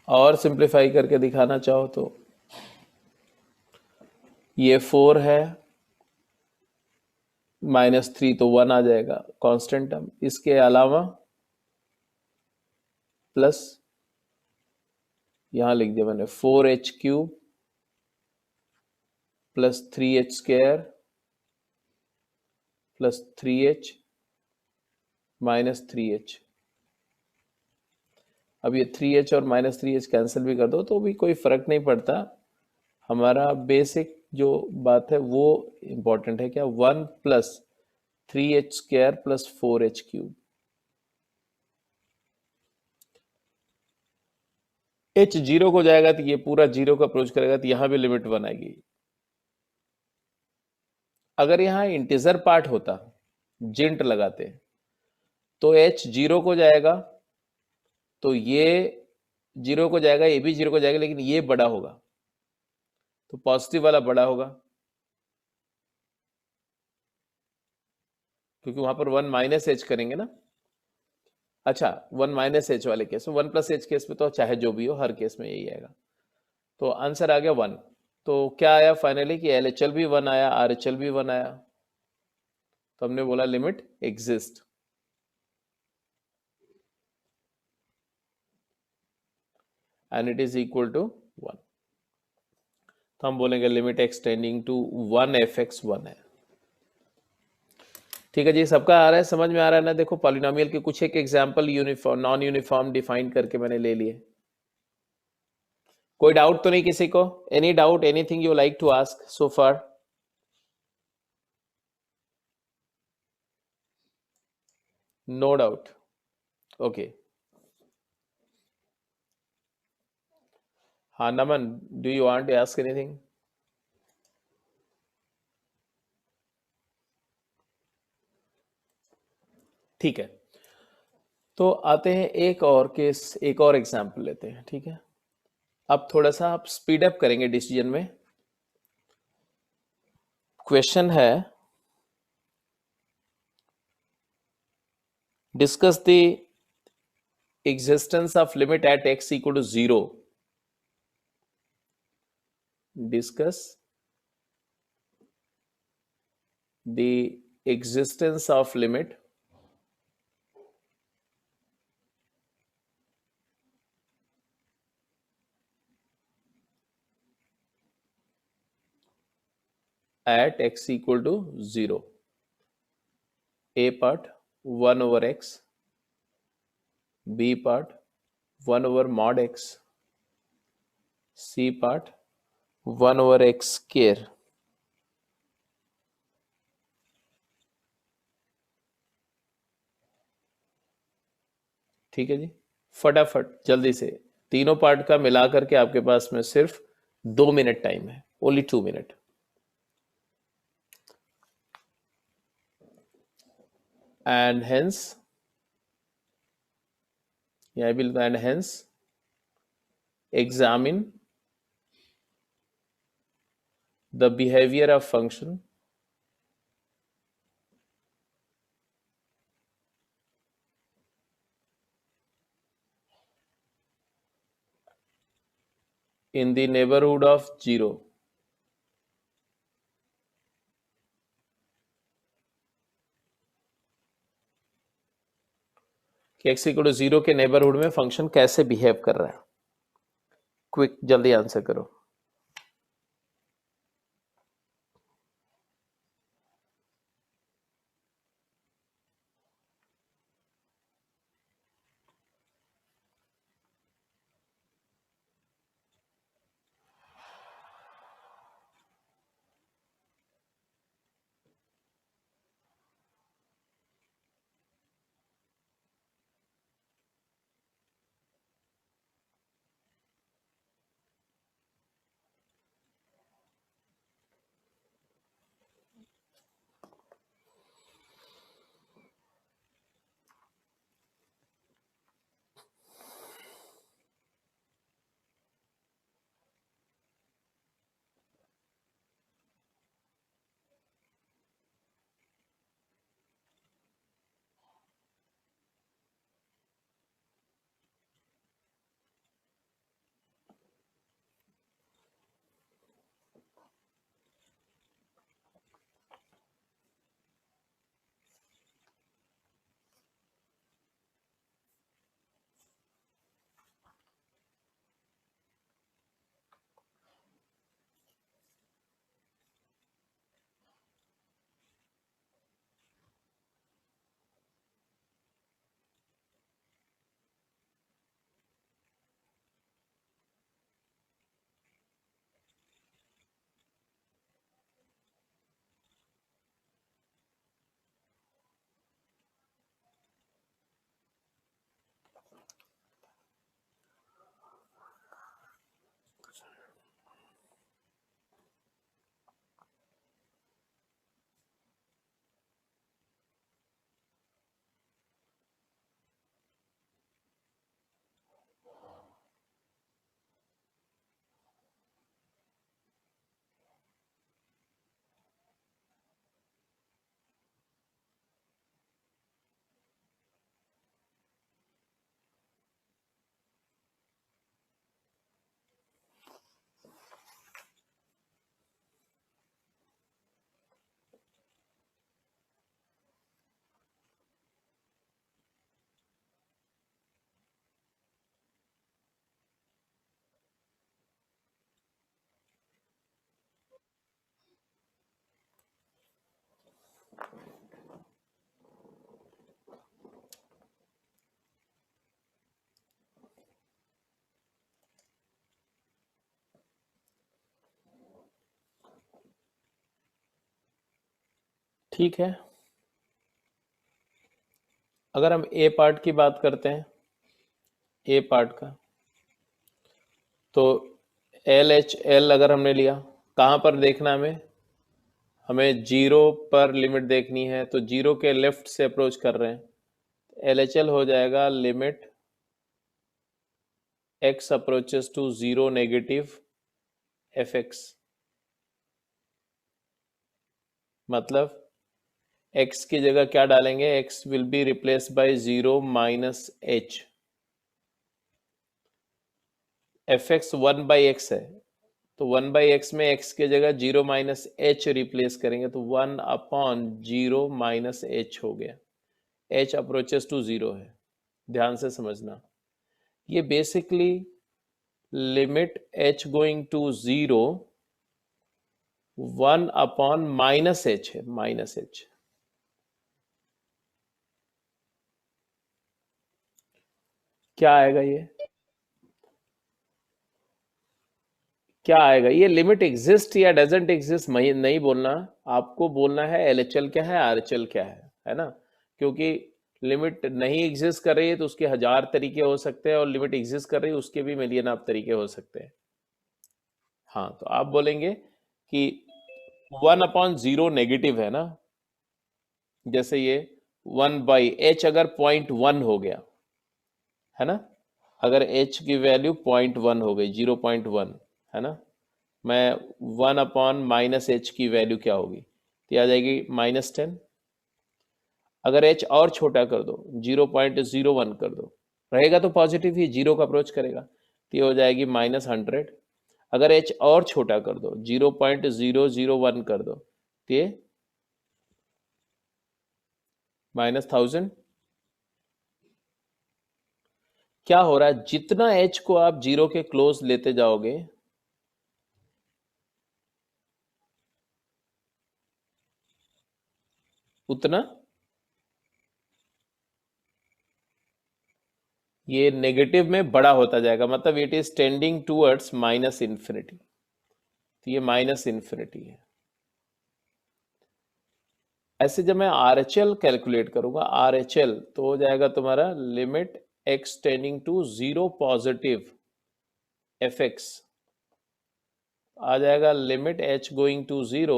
और सिंप्लीफाई करके दिखाना चाहो तो ये 4 है, माइनस 3 तो 1 आ जाएगा कांस्टेंट टर्म, इसके अलावा प्लस यहां लिख दिया मैंने 4h cube plus 3h square plus 3h minus 3h। अब ये 3h और माइनस 3h कैंसिल भी कर दो तो भी कोई फर्क नहीं पड़ता, हमारा बेसिक जो बात है वो इंपॉर्टेंट है, क्या, 1 plus 3h square plus 4h cube, h 0 को जाएगा तो ये पूरा 0 को अप्रोच करेगा, तो यहां भी लिमिट 1 आएगी। अगर यहां इंटीजर पार्ट होता, जिंट लगाते, तो h 0 को जाएगा, तो ये 0 को जाएगा, ये भी 0 को जाएगा, लेकिन ये बड़ा होगा, तो पॉजिटिव वाला बड़ा होगा, क्योंकि वहां पर 1 माइनस एच करेंगे ना। अच्छा, 1 माइनस एच वाले केस में, 1 प्लस एच केस में तो चाहे जो भी हो हर केस में यही आएगा, तो आंसर आ गया 1। तो क्या आया फाइनली कि LHL भी 1 आया, RHL भी 1 आया, तो हमने बोला limit exist, and it is equal to 1, तो हम बोलेंगे लिमिट एक्सटेंडिंग टू 1 fx 1 है। ठीक है जी, सबका आ रहा है, समझ में आ रहा है ना। देखो पॉलिनोमियल के कुछ एक example uniform non uniform define करके मैंने ले लिए। कोई डाउट तो नहीं किसी को? Any doubt, anything you like to ask so far? No doubt, okay. हाँ Naman, do you want to ask anything? ठीक है, तो आते हैं एक और केस, एक और एग्जाम्पल लेते हैं। ठीक है, अब थोड़ा सा आप स्पीड अप करेंगे डिसीजन में। क्वेश्चन है, discuss the existence of limit at x equal to 0. Discuss the existence of limit at x equal to 0. A part 1 over x, B part 1 over mod x, C part 1 over x square. ठीक है जी, फटाफट जल्दी से तीनों part का मिला करके आपके पास में सिर्फ 2 मिनट टाइम है, only 2 minute. And hence, I will, and hence examine the behavior of function in the neighborhood of 0. कि x इक्वल टू 0 के नेबरहुड में फंक्शन कैसे बिहेव कर रहा है। क्विक, जल्दी आंसर करो। ठीक है, अगर हम ए पार्ट की बात करते हैं, ए पार्ट का, तो एल एच एल अगर हमने लिया, कहाँ पर देखना हमें 0 पर लिमिट देखनी है, तो 0 के लेफ्ट से अप्रोच कर रहे हैं, LHL हो जाएगा limit x approaches to 0 negative fx, मतलब x की जगह क्या डालेंगे, x will be replace by 0 minus h, fx 1 by x है तो 1 बाई एक्स में x की जगह 0 माइनस h रिप्लेस करेंगे तो 1 अपॉन 0 माइनस h हो गया, h अप्रोचेस टू 0 है, ध्यान से समझना। ये basically limit h going to 0 1 upon minus h है, माइनस h। क्या आएगा ये, क्या आएगा ये, लिमिट एग्जिस्ट या डजंट एग्जिस्ट नहीं बोलना, आपको बोलना है LHL क्या है, RHL क्या है ना, क्योंकि लिमिट नहीं एग्जिस्ट कर रही है तो उसके 1000 तरीके हो सकते हैं और लिमिट एग्जिस्ट कर रही है उसके भी मिलियन आप तरीके हो सकते हैं। हाँ, तो आप बोलेंगे कि 1 अपॉन 0 नेगेटिव है ना, जैसे ये 1 बाई h अगर 0.1 हो गया है ना, अगर h की वैल्यू 0.1 हो गई, 0.1 है ना, मैं 1 अपॉन माइनस एच की वैल्यू क्या होगी, तो आ जाएगी -10। अगर h और छोटा कर दो, 0.01 कर दो, रहेगा तो पॉजिटिव ही, 0 का अप्रोच करेगा, तो ये हो जाएगी -100। अगर h और छोटा कर दो, 0.001 कर दो, तो ये -1000। क्या हो रहा है, जितना h को आप 0 के क्लोज लेते जाओगे उतना ये नेगेटिव में बड़ा होता जाएगा, मतलब it is tending towards minus infinity, तो ये माइनस इन्फिनिटी है। ऐसे जब मैं RHL कैलकुलेट करूंगा, RHL तो हो जाएगा तुम्हारा limit x tending to 0 positive fx, आ जाएगा limit h going to 0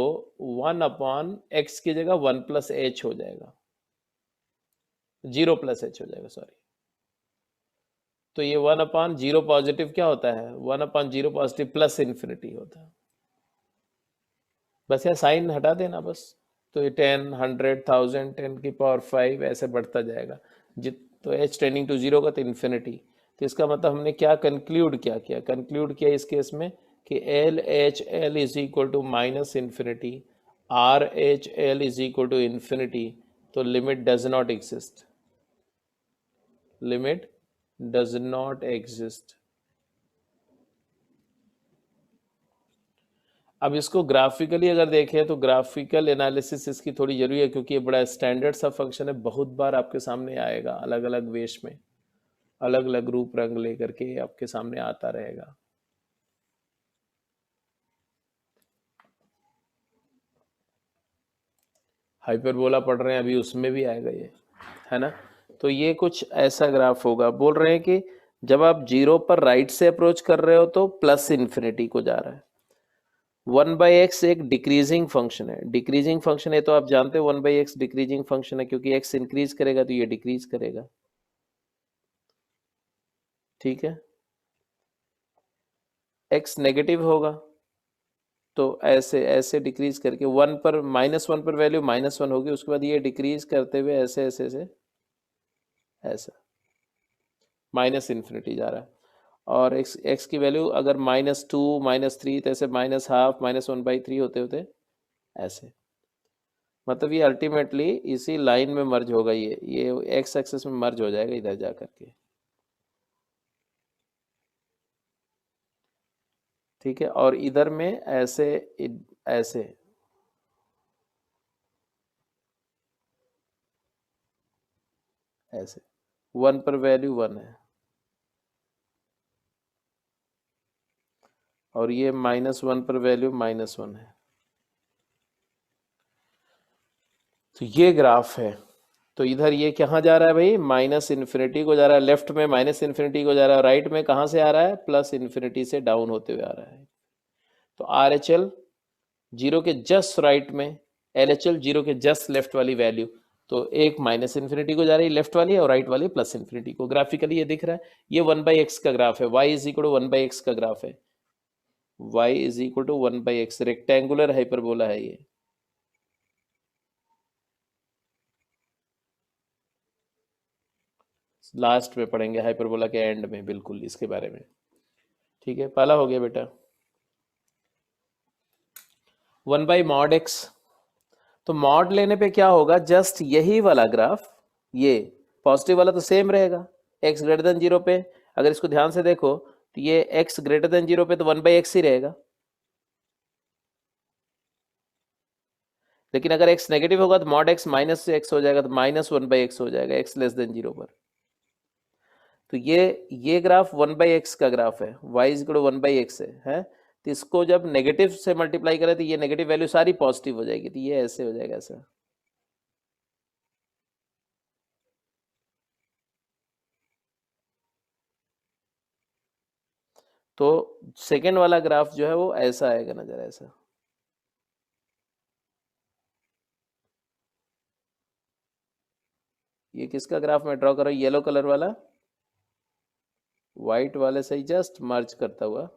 1 upon x की जगह 1 प्लस h हो जाएगा, 0 प्लस h हो जाएगा, सॉरी। तो ये 1 अपॉन 0 पॉजिटिव क्या होता है, 1 अपॉन 0 पॉजिटिव प्लस इन्फिनिटी होता है, बस यार साइन हटा देना बस, तो ये 10 100 1000 10 की पावर 5 ऐसे बढ़ता जाएगा, जित तो h टेंडिंग टू 0 का तो इन्फिनिटी, तो इसका मतलब हमने क्या कंक्लूड किया, कंक्लूड किया इस केस में कि LHL is equal to minus infinity, RHL is equal to infinity, तो limit does not exist, limit does not exist. अब इसको ग्राफिकली अगर देखें तो ग्राफिकल एनालिसिस इसकी थोड़ी जरूरी है, क्योंकि ये बड़ा स्टैंडर्ड सा फंक्शन है, बहुत बार आपके सामने आएगा अलग अलग वेश में, अलग अलग रूप रंग लेकर के आपके सामने आता रहेगा। हाइपरबोला पढ़ रहे हैं अभी, उसमें भी आएगा ये, है ना। तो ये कुछ ऐसा ग्राफ होगा, बोल रहे हैं कि जब आप 0 पर राइट से अप्रोच कर रहे हो तो प्लस इन्फिनिटी को जा रहा है। 1 बाई एक्स एक डिक्रीजिंग फंक्शन है, डिक्रीजिंग फंक्शन है तो आप जानते हो 1 बाई एक्स डिक्रीजिंग फंक्शन है, क्योंकि एक्स इंक्रीज करेगा तो ये डिक्रीज करेगा, ठीक है। एक्स नेगेटिव होगा तो ऐसे ऐसे डिक्रीज करके 1 पर -1 पर वैल्यू -1 होगी, उसके बाद ये डिक्रीज करते हुए ऐसे ऐसे ऐसे ऐसा माइनस इन्फिनिटी जा रहा है, और एक्स की वैल्यू अगर -2 -3 तो ऐसे -12 -1/3 होते होते ऐसे, मतलब ये अल्टीमेटली इसी लाइन में मर्ज होगा, ये एक्स एक्सिस में मर्ज हो जाएगा इधर जा करके, ठीक है। और इधर में ऐसे ऐसे ऐसे 1 पर वैल्यू 1 है और ये -1 पर वैल्यू -1 है, तो ये ग्राफ है। तो इधर ये कहाँ जा रहा है भाई, माइनस इन्फिनिटी को जा रहा है, लेफ्ट में माइनस इन्फिनिटी को जा रहा है, राइट में कहाँ से आ रहा है, प्लस इन्फिनिटी से डाउन होते हुए आ रहा है। तो RHL 0 के जस्ट राइट में, LHL 0 के जस्ट लेफ्ट वाली वैल्यू, तो एक माइनस इन्फिनिटी को जा रही है लेफ्ट वाली और राइट वाली प्लस इन्फिनिटी को। ग्राफिकली ये दिख रहा है, ये 1/x का ग्राफ है, y is equal to 1/x का ग्राफ है, y is equal to 1/x, rectangular hyperbola है ये। लास्ट में पढ़ेंगे हाइपरबोला के एंड में बिल्कुल इसके बारे में। ठीक है, पहला हो गया बेटा 1/mod x। तो मॉड लेने पे क्या होगा, जस्ट यही वाला ग्राफ, ये पॉजिटिव वाला तो सेम रहेगा x ग्रेटर देन 0 पे। अगर इसको ध्यान से देखो तो ये x ग्रेटर देन 0 पे तो 1/x ही रहेगा, लेकिन अगर x नेगेटिव होगा तो मॉड x माइनस x हो जाएगा, तो -1/x हो जाएगा x लेस देन 0 पर। तो ये ग्राफ 1/x का ग्राफ है, y is equal to 1/x है। तो इसको जब नेगेटिव से मल्टीप्लाई करें तो ये नेगेटिव वैल्यू सारी पॉजिटिव हो जाएगी, तो ये ऐसे हो जाएगा ऐसा। तो सेकेंड वाला ग्राफ जो है वो ऐसा आएगा नजर, ऐसा। ये किसका ग्राफ मैं ड्रॉ कर रहा हूँ, येलो कलर वाला, व्हाइट वाले से ही जस्ट मर्ज करता हुआ।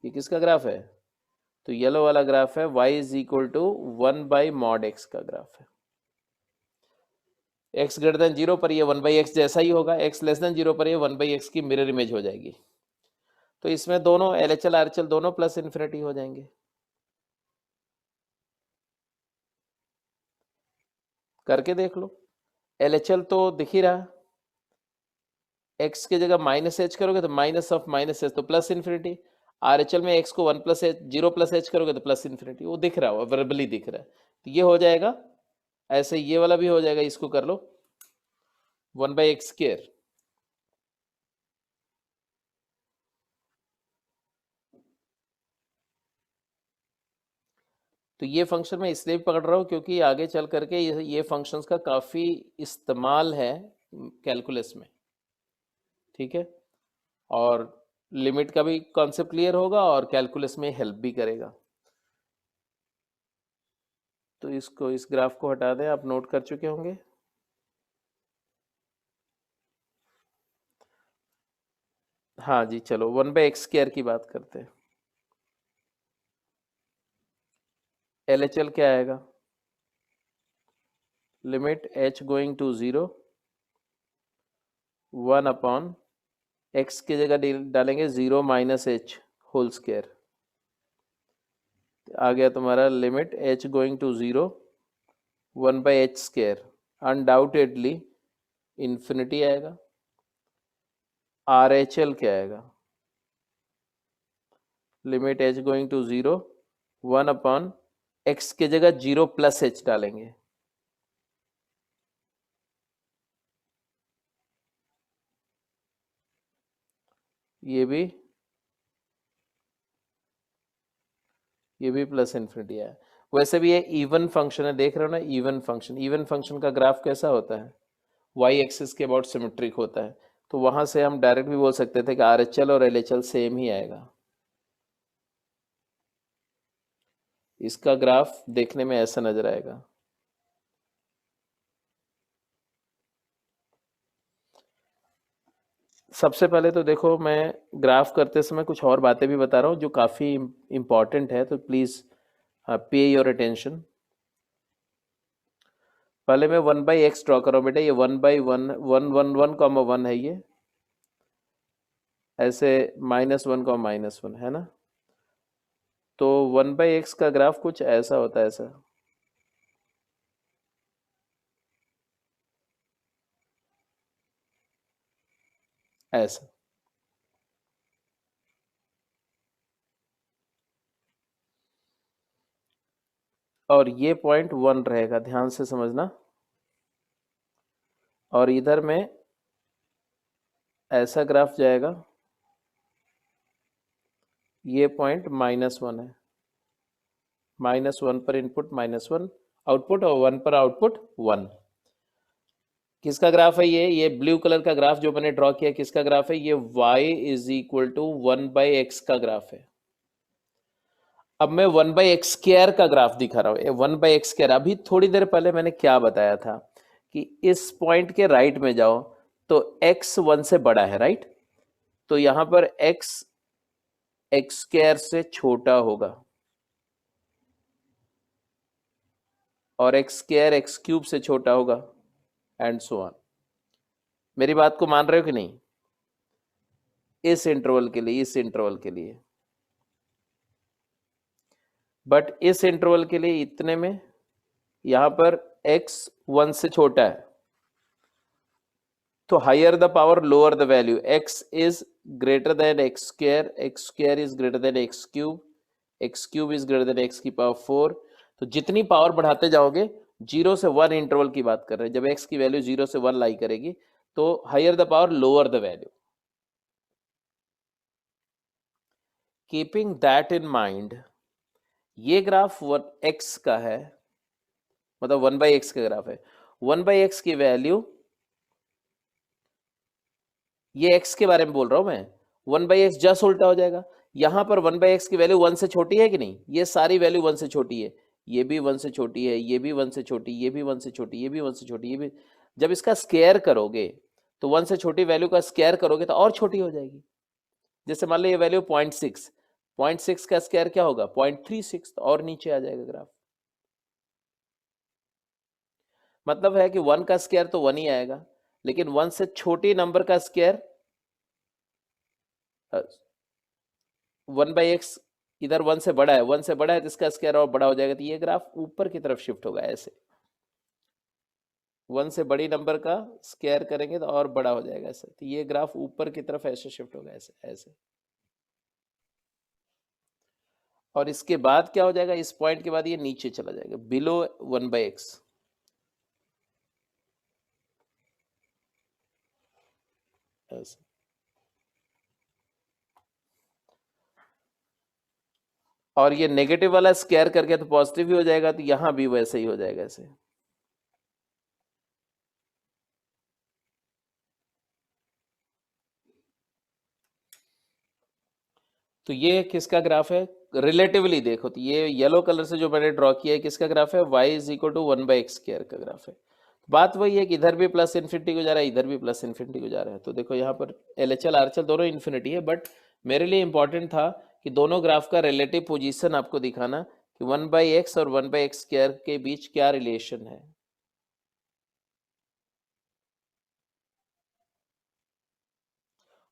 ये किसका ग्राफ है, तो येलो वाला ग्राफ है y is equal to 1/mod x का ग्राफ है। x ग्रेटर देन 0 पर ये 1/x जैसा ही होगा, x लेस देन 0 पर ये 1/x की मिरर इमेज हो जाएगी। तो इसमें दोनों LHL RHL दोनों प्लस इन्फिनिटी हो जाएंगे। करके देख लो, LHL तो दिख ही रहा, x की जगह -h करोगे तो -(-h) तो प्लस इन्फिनिटी, RHL में x को 1+h 0+h करोगे तो प्लस इन्फिनिटी, वो दिख रहा है, वर्बली दिख रहा है। तो ये हो जाएगा ऐसे, ये वाला भी हो जाएगा, इसको कर लो 1/x²। तो ये फंक्शन मैं इसलिए भी पकड़ रहा हूँ क्योंकि आगे चल करके ये फंक्शंस का काफ़ी इस्तेमाल है कैलकुलस में। ठीक है, और लिमिट का भी कॉन्सेप्ट क्लियर होगा और कैलकुलस में हेल्प भी करेगा। तो इसको, इस ग्राफ को हटा दें, आप नोट कर चुके होंगे। हाँ जी, चलो 1/x² की बात करते हैं। LHL क्या आएगा, limit h going to 0 1/x की जगह डालेंगे 0-h होल स्क्वायर। आ गया तुम्हारा limit h going to 0 1/h², undoubtedly infinity आएगा। RHL क्या आएगा, limit h going to 0 1/x की जगह 0+h डालेंगे, ये भी प्लस इन्फिनिटी है। वैसे भी ये इवन फंक्शन है, देख रहे हो ना, इवन फंक्शन का ग्राफ कैसा होता है, y एक्सिस के अबाउट सिमेट्रिक होता है। तो वहां से हम डायरेक्ट भी बोल सकते थे कि RHL और LHL सेम ही आएगा। इसका ग्राफ देखने में ऐसा नजर आएगा। सबसे पहले तो देखो, मैं ग्राफ करते समय कुछ और बातें भी बता रहा हूँ जो काफ़ी इम्पॉर्टेंट है, तो प्लीज़ पे योर अटेंशन। पहले मैं 1/x ड्रॉ कर रहा हूँ बेटा, ये 1/1 है, ये ऐसे -1, है ना। तो 1/x का ग्राफ कुछ ऐसा होता है, ऐसा। और ये पॉइंट 1 रहेगा, ध्यान से समझना। और इधर में ऐसा ग्राफ जाएगा, ये पॉइंट -1 है, -1 पर इनपुट -1 आउटपुट, और 1 पर आउटपुट 1। किसका ग्राफ है ये ब्लू कलर का ग्राफ जो मैंने ड्रॉ किया, किसका ग्राफ है ये, y is equal to 1/x का ग्राफ है। अब मैं 1/x² का ग्राफ दिखा रहा हूँ। 1/x², अभी थोड़ी देर पहले मैंने क्या बताया था कि इस पॉइंट के राइट में जाओ तो x 1 से बड़ा है, राइट? तो यहां पर x x² से छोटा होगा और x² x³ से छोटा होगा, एंड सो ऑन। मेरी बात को मान रहे हो कि नहीं? इस इंटरवल के लिए, इस इंटरवल के लिए, बट इस इंटरवल के लिए इतने में यहां पर x 1 से छोटा है, तो higher the power lower the value, x is greater than x² is greater than x³ is greater than x की पावर 4। तो जितनी पावर बढ़ाते जाओगे, 0 से 1 इंटरवल की बात कर रहे हैं, जब x की वैल्यू 0 से 1 लाई करेगी तो higher the power lower the value. Keeping that in mind, ये ग्राफ x का है, मतलब 1/x का ग्राफ है। 1/x की वैल्यू, ये x के बारे में बोल रहा हूं मैं, 1/x जस्ट उल्टा हो जाएगा। यहां पर 1/x की वैल्यू 1 से छोटी है कि नहीं? ये सारी वैल्यू 1 से छोटी है, ये भी 1 से छोटी है, ये भी 1 से छोटी, ये भी 1 से छोटी, ये भी 1 से छोटी, ये भी। जब इसका स्क्वायर करोगे तो 1 से छोटी वैल्यू का स्क्वायर करोगे तो और छोटी हो जाएगी। जैसे मान लो ये वैल्यू 0.6 का स्क्वायर क्या होगा? 0.36, तो और नीचे आ जाएगा ग्राफ। मतलब है कि 1 का स्क्वायर तो 1 ही आएगा, लेकिन 1 से छोटी नंबर का स्क्वायर 1/x इधर 1 से बड़ा है, 1 से बड़ा है तो इसका स्क्वायर और बड़ा हो जाएगा, तो ये ग्राफ ऊपर की तरफ शिफ्ट होगा ऐसे। 1 से बड़ी नंबर का स्क्वायर करेंगे तो और बड़ा हो जाएगा ऐसे, तो ये ग्राफ ऊपर की तरफ ऐसे शिफ्ट होगा, ऐसे ऐसे। और इसके बाद क्या हो जाएगा? इस पॉइंट के बाद ये नीचे चला जाएगा, बिलो 1/x। ऐसे। और ये नेगेटिव वाला स्क्वायर करके तो पॉजिटिव ही हो जाएगा, तो यहां भी वैसे ही हो जाएगा ऐसे। तो ये किसका ग्राफ है? रिलेटिवली देखो तो ये येलो कलर से जो मैंने ड्रॉ किया है किसका ग्राफ है? y is equal to 1/x² का ग्राफ है। बात वही है कि इधर भी प्लस इन्फिनिटी को जा रहा है, इधर भी प्लस इन्फिनिटी को जा रहा है। तो देखो यहाँ पर LHL RHL दोनों इन्फिनिटी है, बट मेरे लिए इंपॉर्टेंट था कि दोनों ग्राफ का रिलेटिव पोजीशन आपको दिखाना कि 1/x और 1/x² के बीच क्या रिलेशन है।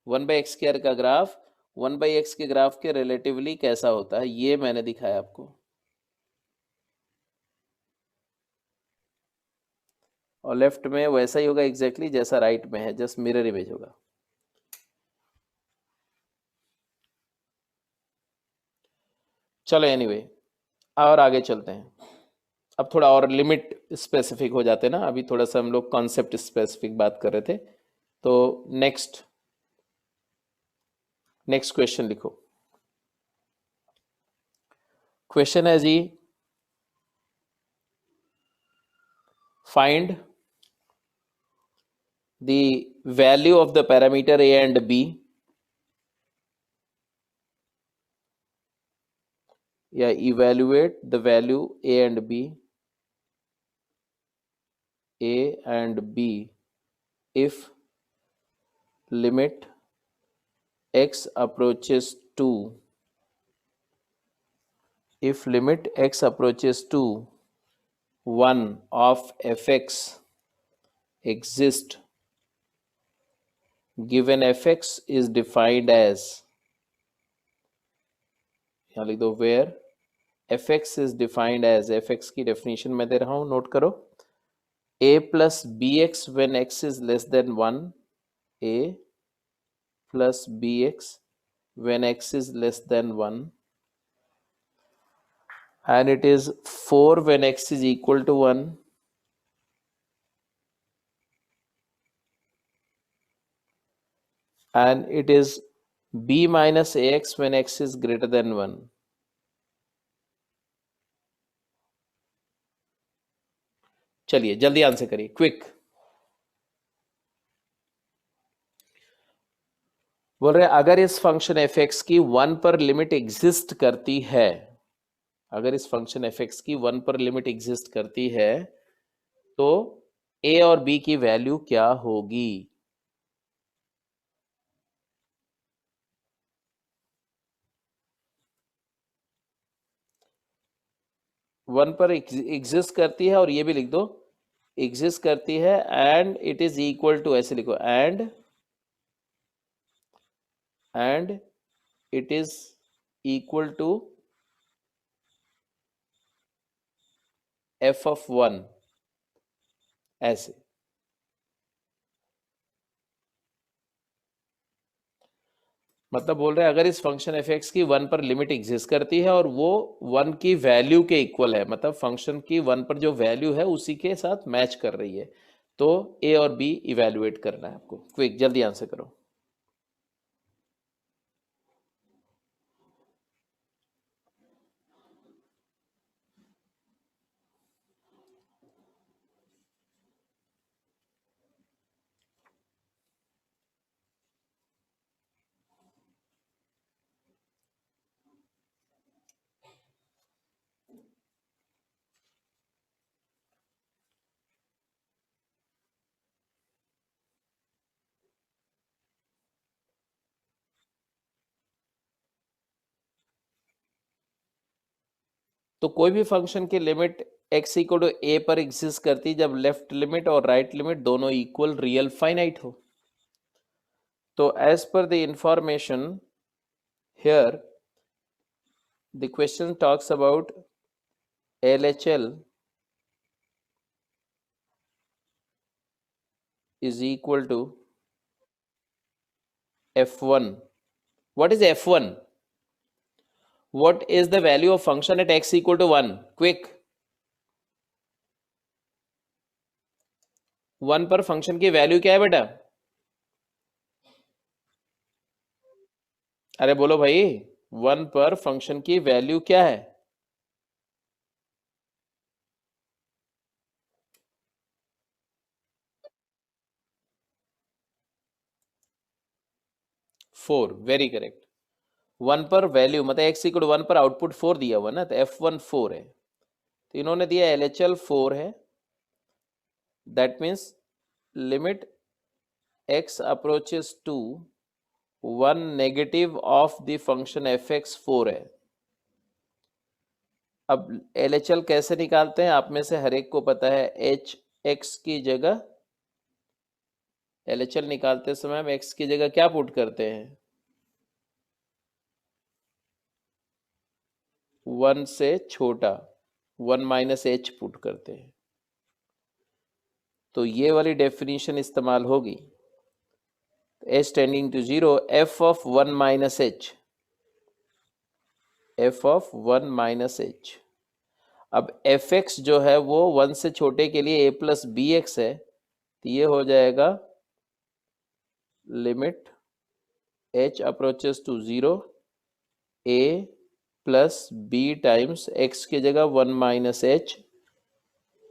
वन बाई एक्स स्क्वायर का ग्राफ 1/x के ग्राफ के रिलेटिवली कैसा होता है, ये मैंने दिखाया आपको। और लेफ्ट में वैसा ही होगा एग्जैक्टली जैसा राइट में है, जस्ट मिरर इमेज होगा। चलो एनीवे, और आगे चलते हैं। अब थोड़ा और लिमिट स्पेसिफिक हो जाते हैं ना, अभी थोड़ा सा हम लोग कॉन्सेप्ट स्पेसिफिक बात कर रहे थे। तो नेक्स्ट क्वेश्चन लिखो। क्वेश्चन है जी, find the value of the parameter a and b, yeah, evaluate the value a and b if limit x approaches to, if limit x approaches to 1 of fx exist, given fx is defined as, यहाँ लिख दो where fx is defined as, fx की definition मैं दे रहा हूँ, note करो, a plus bx when x is less than 1, a plus bx when x is less than 1, and it is 4 when x is equal to 1, and it is b minus ax when x is greater than 1. चलिए जल्दी answer करिए, quick. बोल रहे अगर इस function f(x) की 1 पर limit exist करती है अगर इस फंक्शन एफ एक्स की 1 पर लिमिट एग्जिस्ट करती है तो ए और बी की वैल्यू क्या होगी? वन पर एग्जिस्ट करती है, और ये भी लिख दो एग्जिस्ट करती है, and it is equal to, ऐसे लिखो, and it is equal to f of 1, ऐसे। मतलब बोल रहे हैं अगर इस फंक्शन एफ एक्स की 1 पर लिमिट एग्जिस्ट करती है और वो 1 की वैल्यू के इक्वल है, मतलब फंक्शन की 1 पर जो वैल्यू है उसी के साथ मैच कर रही है, तो ए और बी इवेल्युएट करना है आपको। क्विक, जल्दी आंसर करो। तो कोई भी फंक्शन की limit x equal to a पर एग्जिस्ट करती जब लेफ्ट लिमिट और राइट लिमिट दोनों इक्वल रियल फाइनाइट हो। तो as per the information here the question talks about LHL is equal to f1. What is f1? What is the value of function at x equal to 1? Quick. 1 पर function की value क्या है बेटा? अरे बोलो भाई, 1 पर फंक्शन की वैल्यू क्या है? Four, very correct. 1 पर वैल्यू मतलब x इक्वल 1 पर आउटपुट 4 दिया हुआ ना, तो f1 4 है, तो इन्होंने दिया LHL 4 है, that means limit x approaches to 1 negative of the function fx 4 है। अब LHL कैसे निकालते हैं? आप में से हर एक को पता है, hx की जगह LHL निकालते समय हम x की जगह क्या पुट करते हैं? 1 से छोटा 1 माइनस h पुट करते हैं, तो ये वाली डेफिनेशन इस्तेमाल होगी। h tending to 0, f of 1 minus h, f of 1 minus h। अब fx जो है वो 1 से छोटे के लिए a प्लस बी एक्स है, तो ये हो जाएगा limit h approaches to 0 a plus b times x की जगह 1 माइनस h,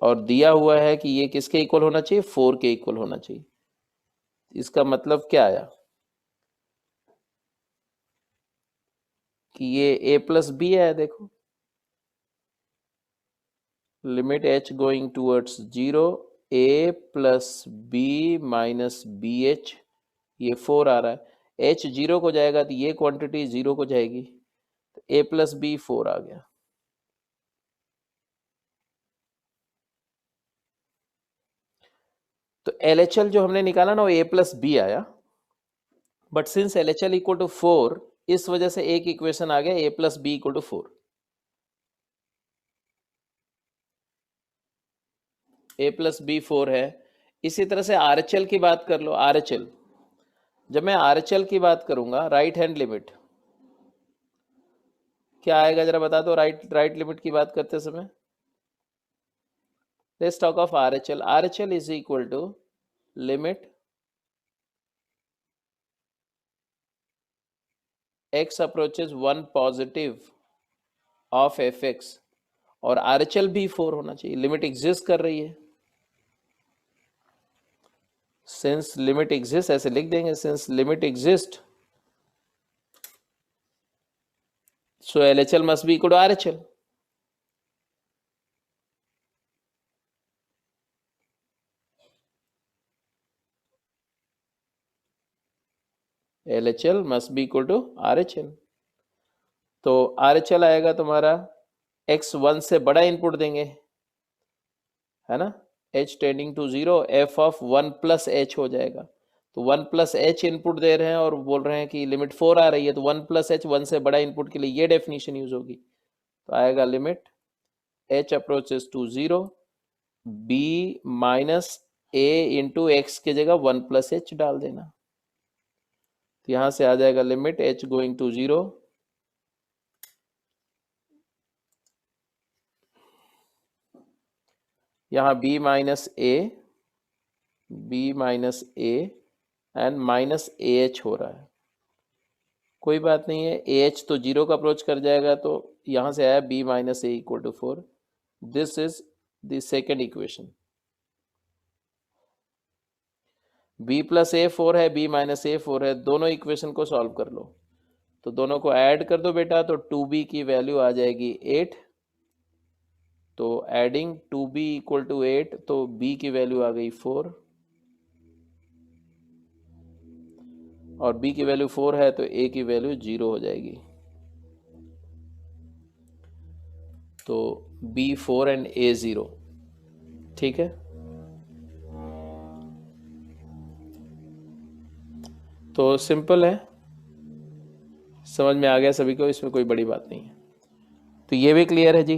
और दिया हुआ है कि ये किसके इक्वल होना चाहिए? 4 के इक्वल होना चाहिए। इसका मतलब क्या आया कि ये a प्लस बी है। देखो, limit h going towards 0 a plus b minus b h, ये 4 आ रहा है। h 0 को जाएगा तो ये क्वांटिटी 0 को जाएगी, तो a प्लस बी 4 आ गया। तो LHL जो हमने निकाला ना वो a प्लस बी आया, but since LHL equal to 4, इस वजह से एक इक्वेशन आ गया a plus b equal to 4। a plus b 4 है। इसी तरह से RHL की बात कर लो। RHL, जब मैं RHL की बात करूंगा, राइट हैंड लिमिट क्या आएगा जरा बता दो। राइट लिमिट की बात करते समय let's talk of RHL। RHL is equal to limit x approaches 1 positive of fx, और RHL भी 4 होना चाहिए। लिमिट एग्जिस्ट कर रही है, सिंस लिमिट एग्जिस्ट, ऐसे लिख देंगे, since limit exist so LHL must be equal to RHL। LHL must be equal to RHL। तो RHL आएगा तुम्हारा x 1 से बड़ा इनपुट देंगे, है ना, h tending to 0, f of 1 plus h हो जाएगा। तो 1 प्लस h इनपुट दे रहे हैं और बोल रहे हैं कि लिमिट 4 आ रही है, तो 1 प्लस h 1 से बड़ा इनपुट के लिए ये डेफिनेशन यूज होगी। तो आएगा limit h approaches to 0 b minus a into x की जगह 1 प्लस h डाल देना। तो यहां से आ जाएगा लिमिट h गोइंग टू 0 यहाँ b minus a and minus ah हो रहा है। कोई बात नहीं है, ah तो 0 का अप्रोच कर जाएगा, तो यहाँ से आया b minus a equal to 4। This is the second equation. b plus a 4 है, b माइनस a 4 है, दोनों इक्वेशन को सॉल्व कर लो। तो दोनों को ऐड कर दो बेटा, तो 2b की वैल्यू आ जाएगी 8। तो एडिंग 2b इक्वल टू 8, तो b की वैल्यू आ गई 4 और b की वैल्यू 4 है, तो a की वैल्यू 0 हो जाएगी। तो b 4 एंड a 0। ठीक है, तो सिंपल है, समझ में आ गया सभी को, इसमें कोई बड़ी बात नहीं है। तो ये भी क्लियर है जी।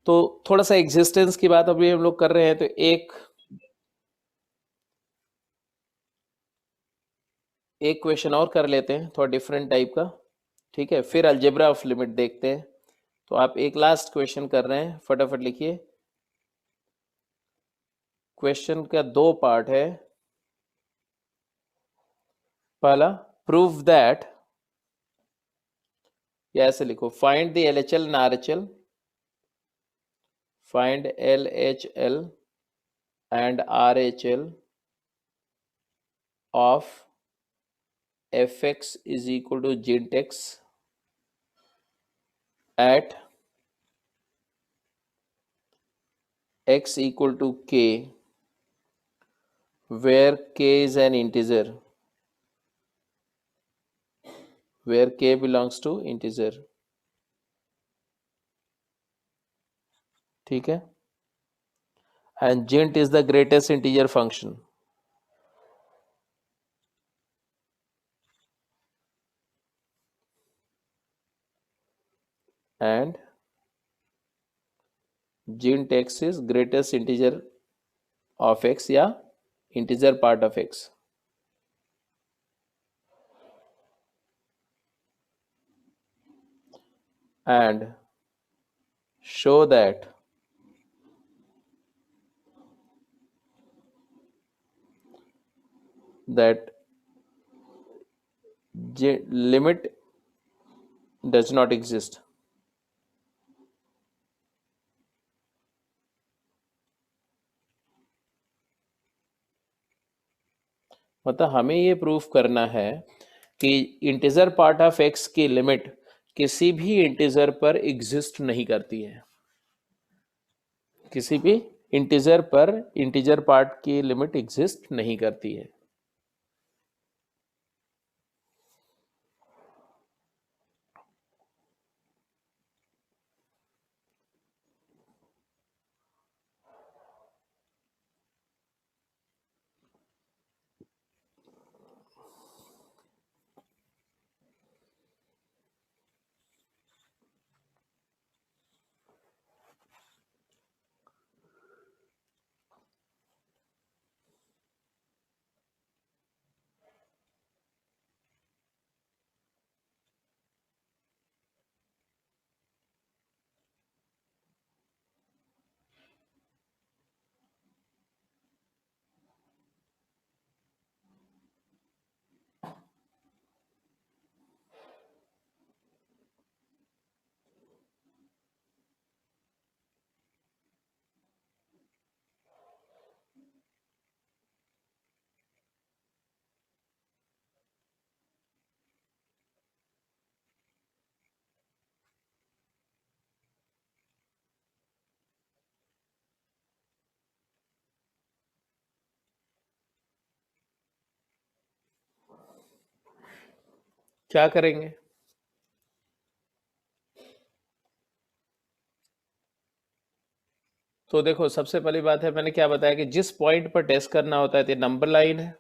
तो थोड़ा सा एग्जिस्टेंस की बात अभी हम लोग कर रहे हैं, तो एक क्वेश्चन और कर लेते हैं, थोड़ा डिफरेंट टाइप का। ठीक है, फिर अलजेब्रा ऑफ लिमिट देखते हैं। तो आप एक लास्ट क्वेश्चन कर रहे हैं, फटाफट लिखिए। क्वेश्चन का 2 पार्ट है। पहला, प्रूव दैट, या ऐसे लिखो, find the LHL and RHL, find LHL and RHL of fx is equal to gent x at x equal to k, where k is an integer, where k belongs to integer। ठीक है, and gent is the greatest integer function, and gent x is greatest integer of x या integer part of x। and show that limit does not exist। मतलब हमें ये proof करना है कि integer part of x की limit किसी भी इंटीजर पर एग्जिस्ट नहीं करती है। किसी भी इंटीजर पर इंटीजर पार्ट की लिमिट एग्जिस्ट नहीं करती है। क्या करेंगे? तो देखो, सबसे पहली बात है, मैंने क्या बताया कि जिस पॉइंट पर टेस्ट करना होता है, तो नंबर लाइन है।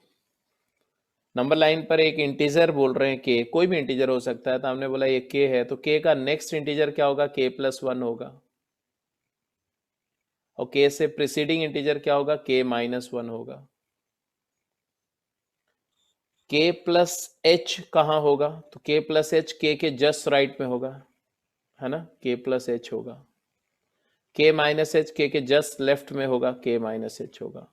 नंबर लाइन पर एक इंटीजर बोल रहे हैं के, कोई भी इंटीजर हो सकता है, तो हमने बोला ये के है, तो के का नेक्स्ट इंटीजर क्या होगा? के प्लस वन होगा। और के से प्रीसीडिंग इंटीजर क्या होगा? के माइनस वन होगा। के प्लस एच कहाँ होगा? तो के प्लस एच के जस्ट राइट में होगा, है ना? के प्लस एच होगा। के माइनस एच के जस्ट लेफ्ट में होगा, के माइनस एच होगा।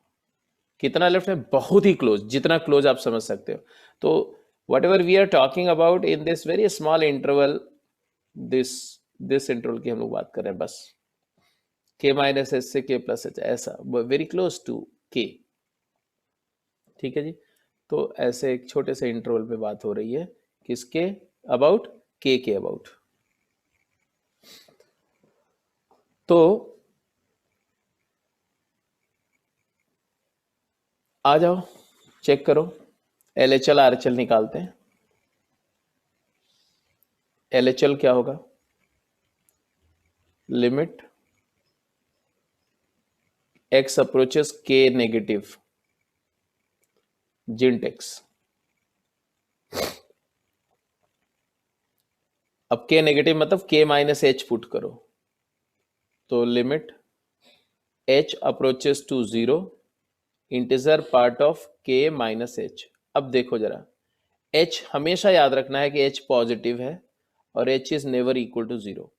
कितना लेफ्ट में? बहुत ही क्लोज, जितना क्लोज आप समझ सकते हो। तो whatever we are talking about in this very small interval, this this interval की हम लोग बात कर रहे हैं बस। के माइनस एच से के प्लस एच, ऐसा वेरी क्लोज टू के। ठीक है जी। तो ऐसे एक छोटे से इंटरवल पे बात हो रही है, किसके अबाउट? के अबाउट। तो आ जाओ, चेक करो, LHL RHL निकालते हैं। LHL क्या होगा? Limit x approaches k negative जिंट x। अब k नेगेटिव मतलब k माइनस एच पुट करो, तो limit h approaches to zero integer part of k minus h. अब देखो जरा, h हमेशा याद रखना है कि h पॉजिटिव है और h is never equal to zero.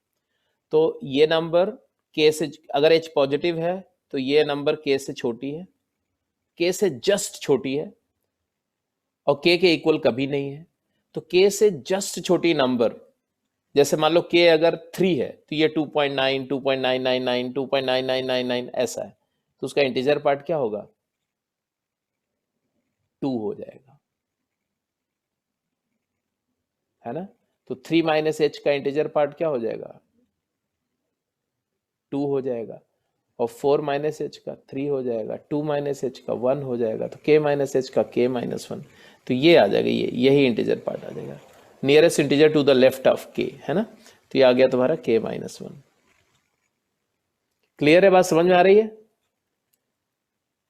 तो ये नंबर k से, अगर h पॉजिटिव है तो ये नंबर k से छोटी है, k से जस्ट छोटी है, और k के इक्वल कभी नहीं है। तो k से जस्ट छोटी नंबर, जैसे मान लो k अगर 3 है तो ये 2.9, 2.999, 2.9999 ऐसा है, तो उसका इंटीजर पार्ट क्या होगा? 2 हो जाएगा, है ना? तो 3 माइनस एच का इंटीजर पार्ट क्या हो जाएगा? 2 हो जाएगा। और 4 माइनस एच का 3 हो जाएगा, 2 माइनस एच का 1 हो जाएगा, तो k माइनस एच का k माइनस वन। तो ये आ जाएगा, ये यही इंटीजर पार्ट आ जाएगा, nearest integer to the left of k, है ना? तो ये आ गया तुम्हारा k माइनस वन। क्लियर है? बात समझ में आ रही है?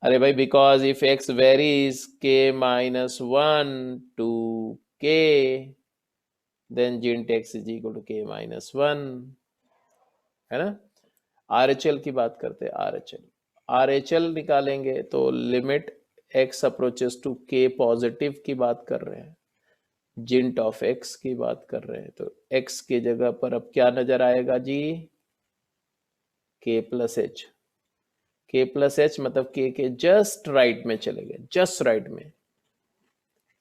अरे भाई, because if x varies k minus one to k, then जिंट x is equal to k minus one, है ना? RHL की बात करते हैं। RHL निकालेंगे तो limit x approaches to k positive की बात कर रहे हैं, जिंट ऑफ x की बात कर रहे हैं, तो x की जगह पर अब क्या नजर आएगा जी? k plus H. k plus H मतलब k के जस्ट राइट में चले गए, जस्ट राइट में,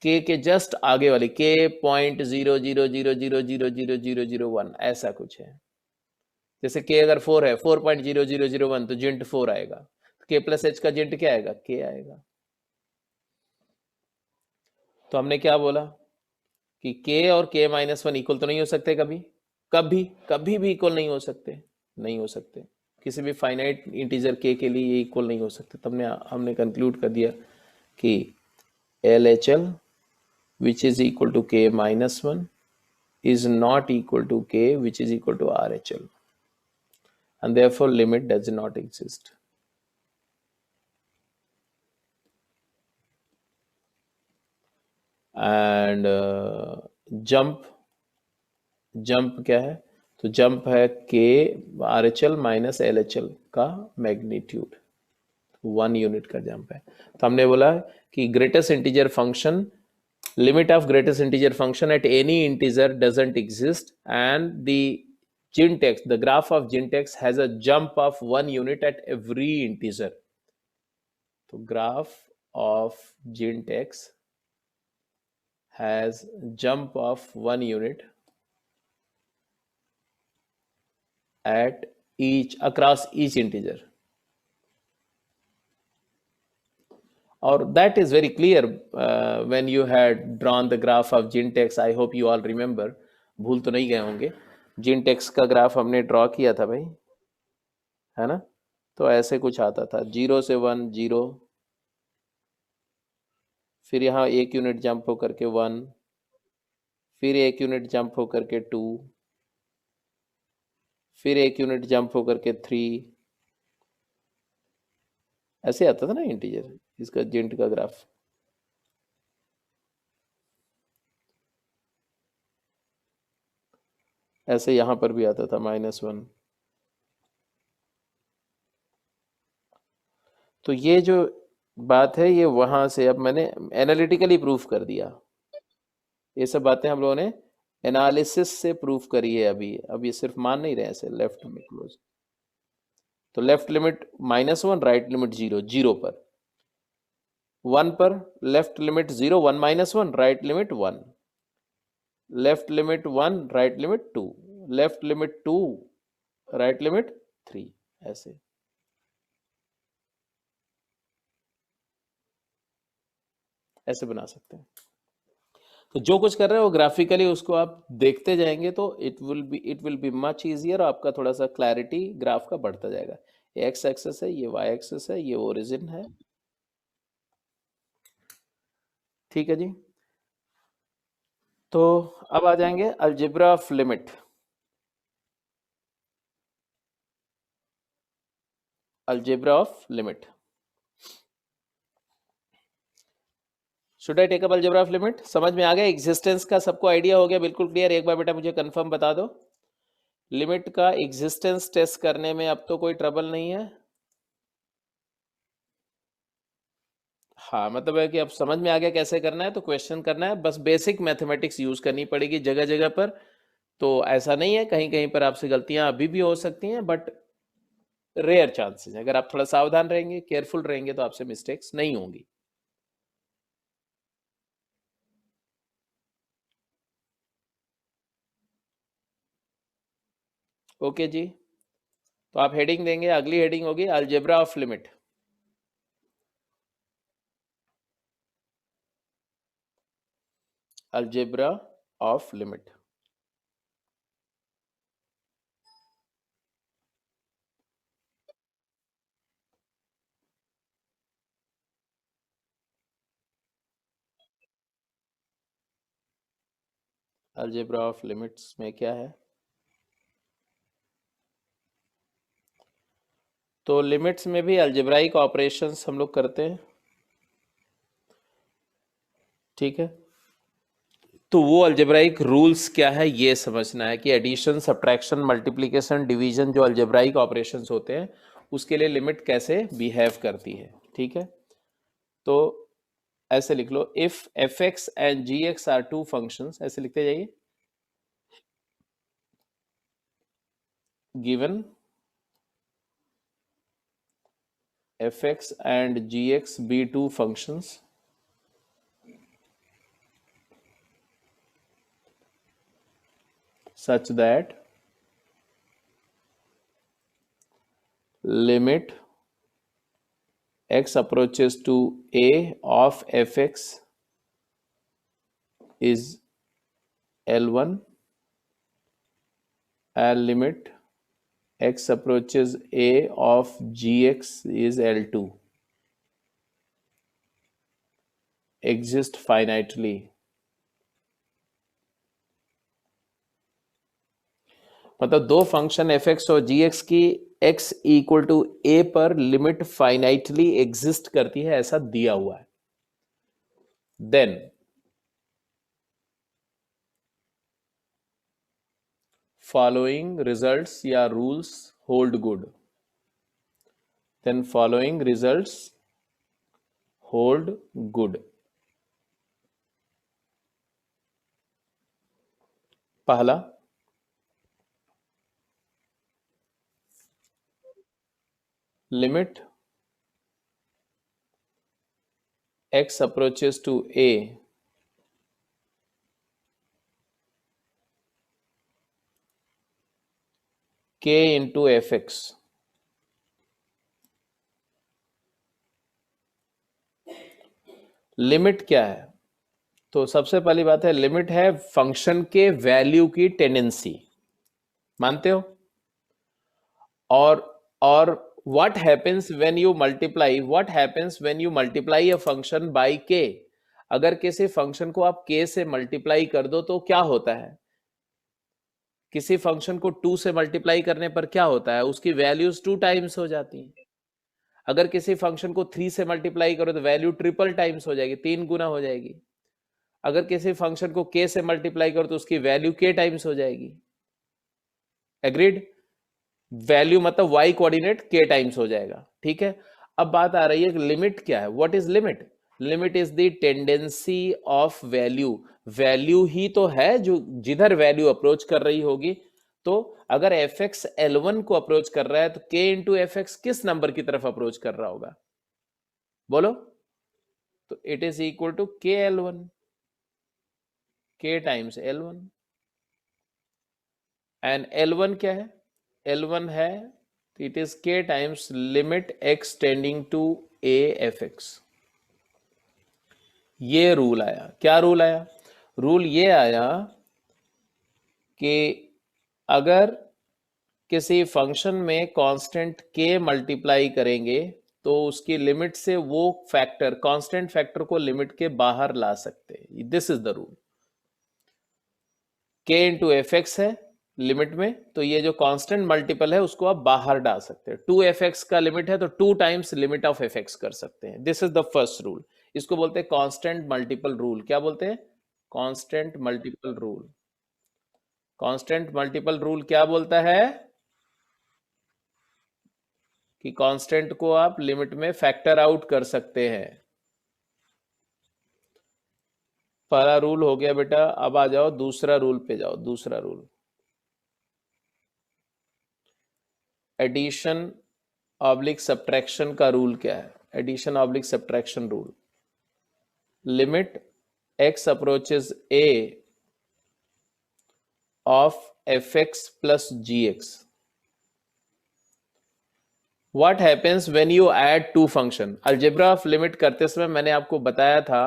k के जस्ट आगे वाली k पॉइंट 0.000000001, ऐसा कुछ है। जैसे k अगर 4 है, 4.0001, तो जिंट 4 आएगा। k प्लस एच का जिंट क्या आएगा? k आएगा। तो हमने क्या बोला कि k और k माइनस वन इक्वल तो नहीं हो सकते कभी, कभी कभी भी इक्वल नहीं हो सकते, नहीं हो सकते। किसी भी फाइनाइट इंटीजर k के लिए ये इक्वल नहीं हो सकते। तब हमने कंक्लूड कर दिया कि LHL which is equal to k minus 1 is not equal to k which is equal to RHL, and therefore limit does not exist. And jump क्या है? तो जंप है k RHL माइनस LHL का magnitude, 1 unit का jump है। तो हमने बोला कि greatest integer function, limit of greatest integer function at any integer doesn't exist, and the Gintex, the graph of Gintex has a jump of 1 unit at every integer. So graph of Gintex has jump of 1 unit at across each integer. Or that is very clear when you had drawn the graph of Gintex. I hope you all remember. भूल तो नहीं गए होंगे, Gintex का graph हमने draw किया था भाई, है ना? तो ऐसे कुछ आता था, 0 से 1 0, फिर यहाँ 1 यूनिट जंप होकर के 1, फिर 1 यूनिट जंप होकर के 2, फिर 1 यूनिट जंप होकर के 3, ऐसे आता था ना इंटीजर, इसका जेंट का ग्राफ। ऐसे यहां पर भी आता था -1। तो ये जो बात है ये वहां से अब मैंने एनालिटिकली प्रूफ कर दिया। ये सब बातें हम लोगों ने एनालिसिस से प्रूफ करी है अब ये सिर्फ मान नहीं रहे ऐसे लेफ्ट में क्लोज। तो लेफ्ट लिमिट -1, राइट लिमिट 0, 0 पर, 1 पर left limit 0, 1 -1, right limit 1, left limit 1, right limit 2, left limit 2, right limit 3, ऐसे। ऐसे बना सकते हैं। तो जो कुछ कर रहे हो वो ग्राफिकली उसको आप देखते जाएंगे तो it will be much easier, आपका थोड़ा सा क्लैरिटी ग्राफ का बढ़ता जाएगा। ये एक्स एक्सेस है, ये वाई एक्सेस है, ये ओरिजिन है, ठीक है जी। तो अब आ जाएंगे algebra of limit. Algebra of limit, should I take up algebra of limit? समझ में आ गया? एग्जिस्टेंस का सबको आइडिया हो गया? बिल्कुल क्लियर? एक बार बेटा मुझे कंफर्म बता दो, लिमिट का एग्जिस्टेंस टेस्ट करने में अब तो कोई ट्रबल नहीं है? हाँ, मतलब है कि अब समझ में आ गया कैसे करना है। तो क्वेश्चन करना है, बस बेसिक मैथमेटिक्स यूज करनी पड़ेगी जगह जगह पर। तो ऐसा नहीं है, कहीं कहीं पर आपसे गलतियां अभी भी हो सकती हैं, बट रेयर चांसेस है। अगर आप थोड़ा सावधान रहेंगे, केयरफुल रहेंगे, तो आपसे मिस्टेक्स नहीं होंगी। ओके जी, तो आप हेडिंग देंगे, अगली हेडिंग होगी algebra of limit. Algebra of limit, algebra of limits में क्या है? तो लिमिट्स में भी अलजेब्राइक ऑपरेशंस हम लोग करते हैं, ठीक है। तो वो अलजेब्राइक रूल्स क्या है ये समझना है कि एडिशन, सब्ट्रैक्शन, मल्टीप्लिकेशन, डिवीजन, जो अलजेब्राइक ऑपरेशंस होते हैं उसके लिए लिमिट कैसे बिहेव करती है, ठीक है। तो ऐसे लिख लो, if f x and g x are two functions, ऐसे लिखते जाइए, given fx and gx be two functions such that limit x approaches to a of fx is L1 and limit x approaches a of gx is L2 exist finitely। मतलब दो function f x और g x की x equal to a पर limit finitely exist करती है, ऐसा दिया हुआ है। देन फॉलोइंग रिजल्ट्स या rules hold good, then following results hold good. पहला, limit x approaches to a k into fx limit क्या है? तो सबसे पहली बात है, लिमिट है फंक्शन के वैल्यू की टेंडेंसी, मानते हो? और what happens when you multiply a function by k? अगर किसी फंक्शन को आप k से मल्टीप्लाई कर दो तो क्या होता है? किसी फंक्शन को 2 से मल्टीप्लाई करने पर क्या होता है? उसकी वैल्यूज 2 टाइम्स हो जाती है। अगर किसी फंक्शन को 3 से मल्टीप्लाई करो तो वैल्यू ट्रिपल टाइम्स हो जाएगी, 3 गुना हो जाएगी। अगर किसी फंक्शन को k से मल्टीप्लाई करो तो उसकी वैल्यू k टाइम्स हो जाएगी। एग्रीड? वैल्यू मतलब y कोऑर्डिनेट k टाइम्स हो जाएगा। ठीक है, अब बात आ रही है लिमिट क्या है। What is limit? Limit is the tendency of value. Value ही तो है जो जिधर वैल्यू अप्रोच कर रही होगी। तो अगर fx L1 को अप्रोच कर रहा है तो k इंटू fx किस नंबर की तरफ अप्रोच कर रहा होगा? बोलो। तो it is equal to k L1, k times L1। And L1 क्या है? L1 है it is k times limit x tending to a fx। ये रूल आया। क्या रूल आया? रूल ये आया कि अगर किसी फंक्शन में कांस्टेंट k मल्टीप्लाई करेंगे तो उसकी लिमिट से वो फैक्टर, कांस्टेंट फैक्टर को लिमिट के बाहर ला सकते हैं। This is the rule. k into F x है लिमिट में, तो ये जो कांस्टेंट मल्टीपल है उसको आप बाहर डाल सकते हैं। 2f(x) का लिमिट है तो 2 टाइम्स लिमिट ऑफ f(x) कर सकते हैं। This is the first rule. इसको बोलते हैं कांस्टेंट मल्टीपल रूल। क्या बोलते हैं? Constant multiple rule. Constant multiple rule क्या बोलता है? कि कांस्टेंट को आप लिमिट में फैक्टर आउट कर सकते हैं। पहला रूल हो गया बेटा। अब आ जाओ दूसरा रूल पे जाओ। दूसरा रूल एडिशन ऑब्लिक सब्ट्रैक्शन का रूल क्या है? Addition oblique subtraction rule. Limit x approaches a of fx plus gx. What happens when you add two function? Algebra of limit करते समय मैंने आपको बताया था,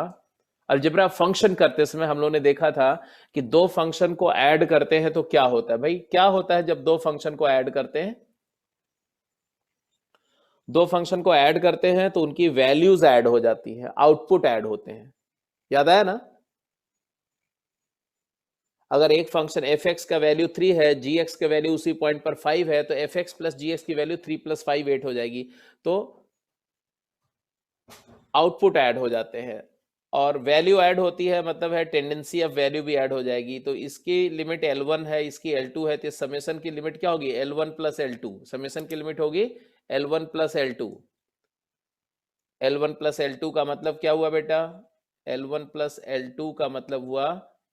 अलजेब्रा फंक्शन करते समय हम लोगों ने देखा था कि दो फंक्शन को ऐड करते हैं तो क्या होता है। भाई क्या होता है जब दो फंक्शन को ऐड करते हैं? दो फंक्शन को ऐड करते हैं तो उनकी वैल्यूज ऐड हो जाती है, आउटपुट ऐड होते हैं। याद आया ना? अगर एक फंक्शन fx का वैल्यू 3 है, gx का वैल्यू उसी पॉइंट पर 5 है, तो fx प्लस gx की वैल्यू 3 प्लस 5 8 हो जाएगी। तो आउटपुट ऐड हो जाते हैं और वैल्यू ऐड होती है, मतलब है टेंडेंसी ऑफ वैल्यू भी ऐड हो जाएगी। तो इसकी लिमिट L1 है, इसकी L2 है, तो समेशन की लिमिट क्या होगी? L1 plus L2। समेशन की लिमिट होगी L1 plus L2। L1 plus L2 का मतलब क्या हुआ बेटा? L1 प्लस L2 का मतलब हुआ,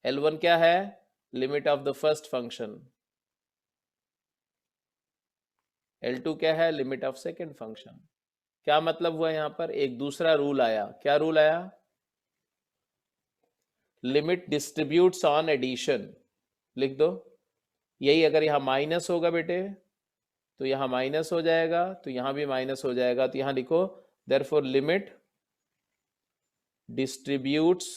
L1 क्या है? Limit of the first function. L2 क्या है? Limit of second function. क्या मतलब हुआ? यहां पर एक दूसरा रूल आया। क्या रूल आया? Limit distributes on addition. लिख दो यही। अगर यहां माइनस होगा बेटे तो यहां माइनस हो जाएगा, तो यहां भी माइनस हो जाएगा। तो यहां लिखो therefore limit distributes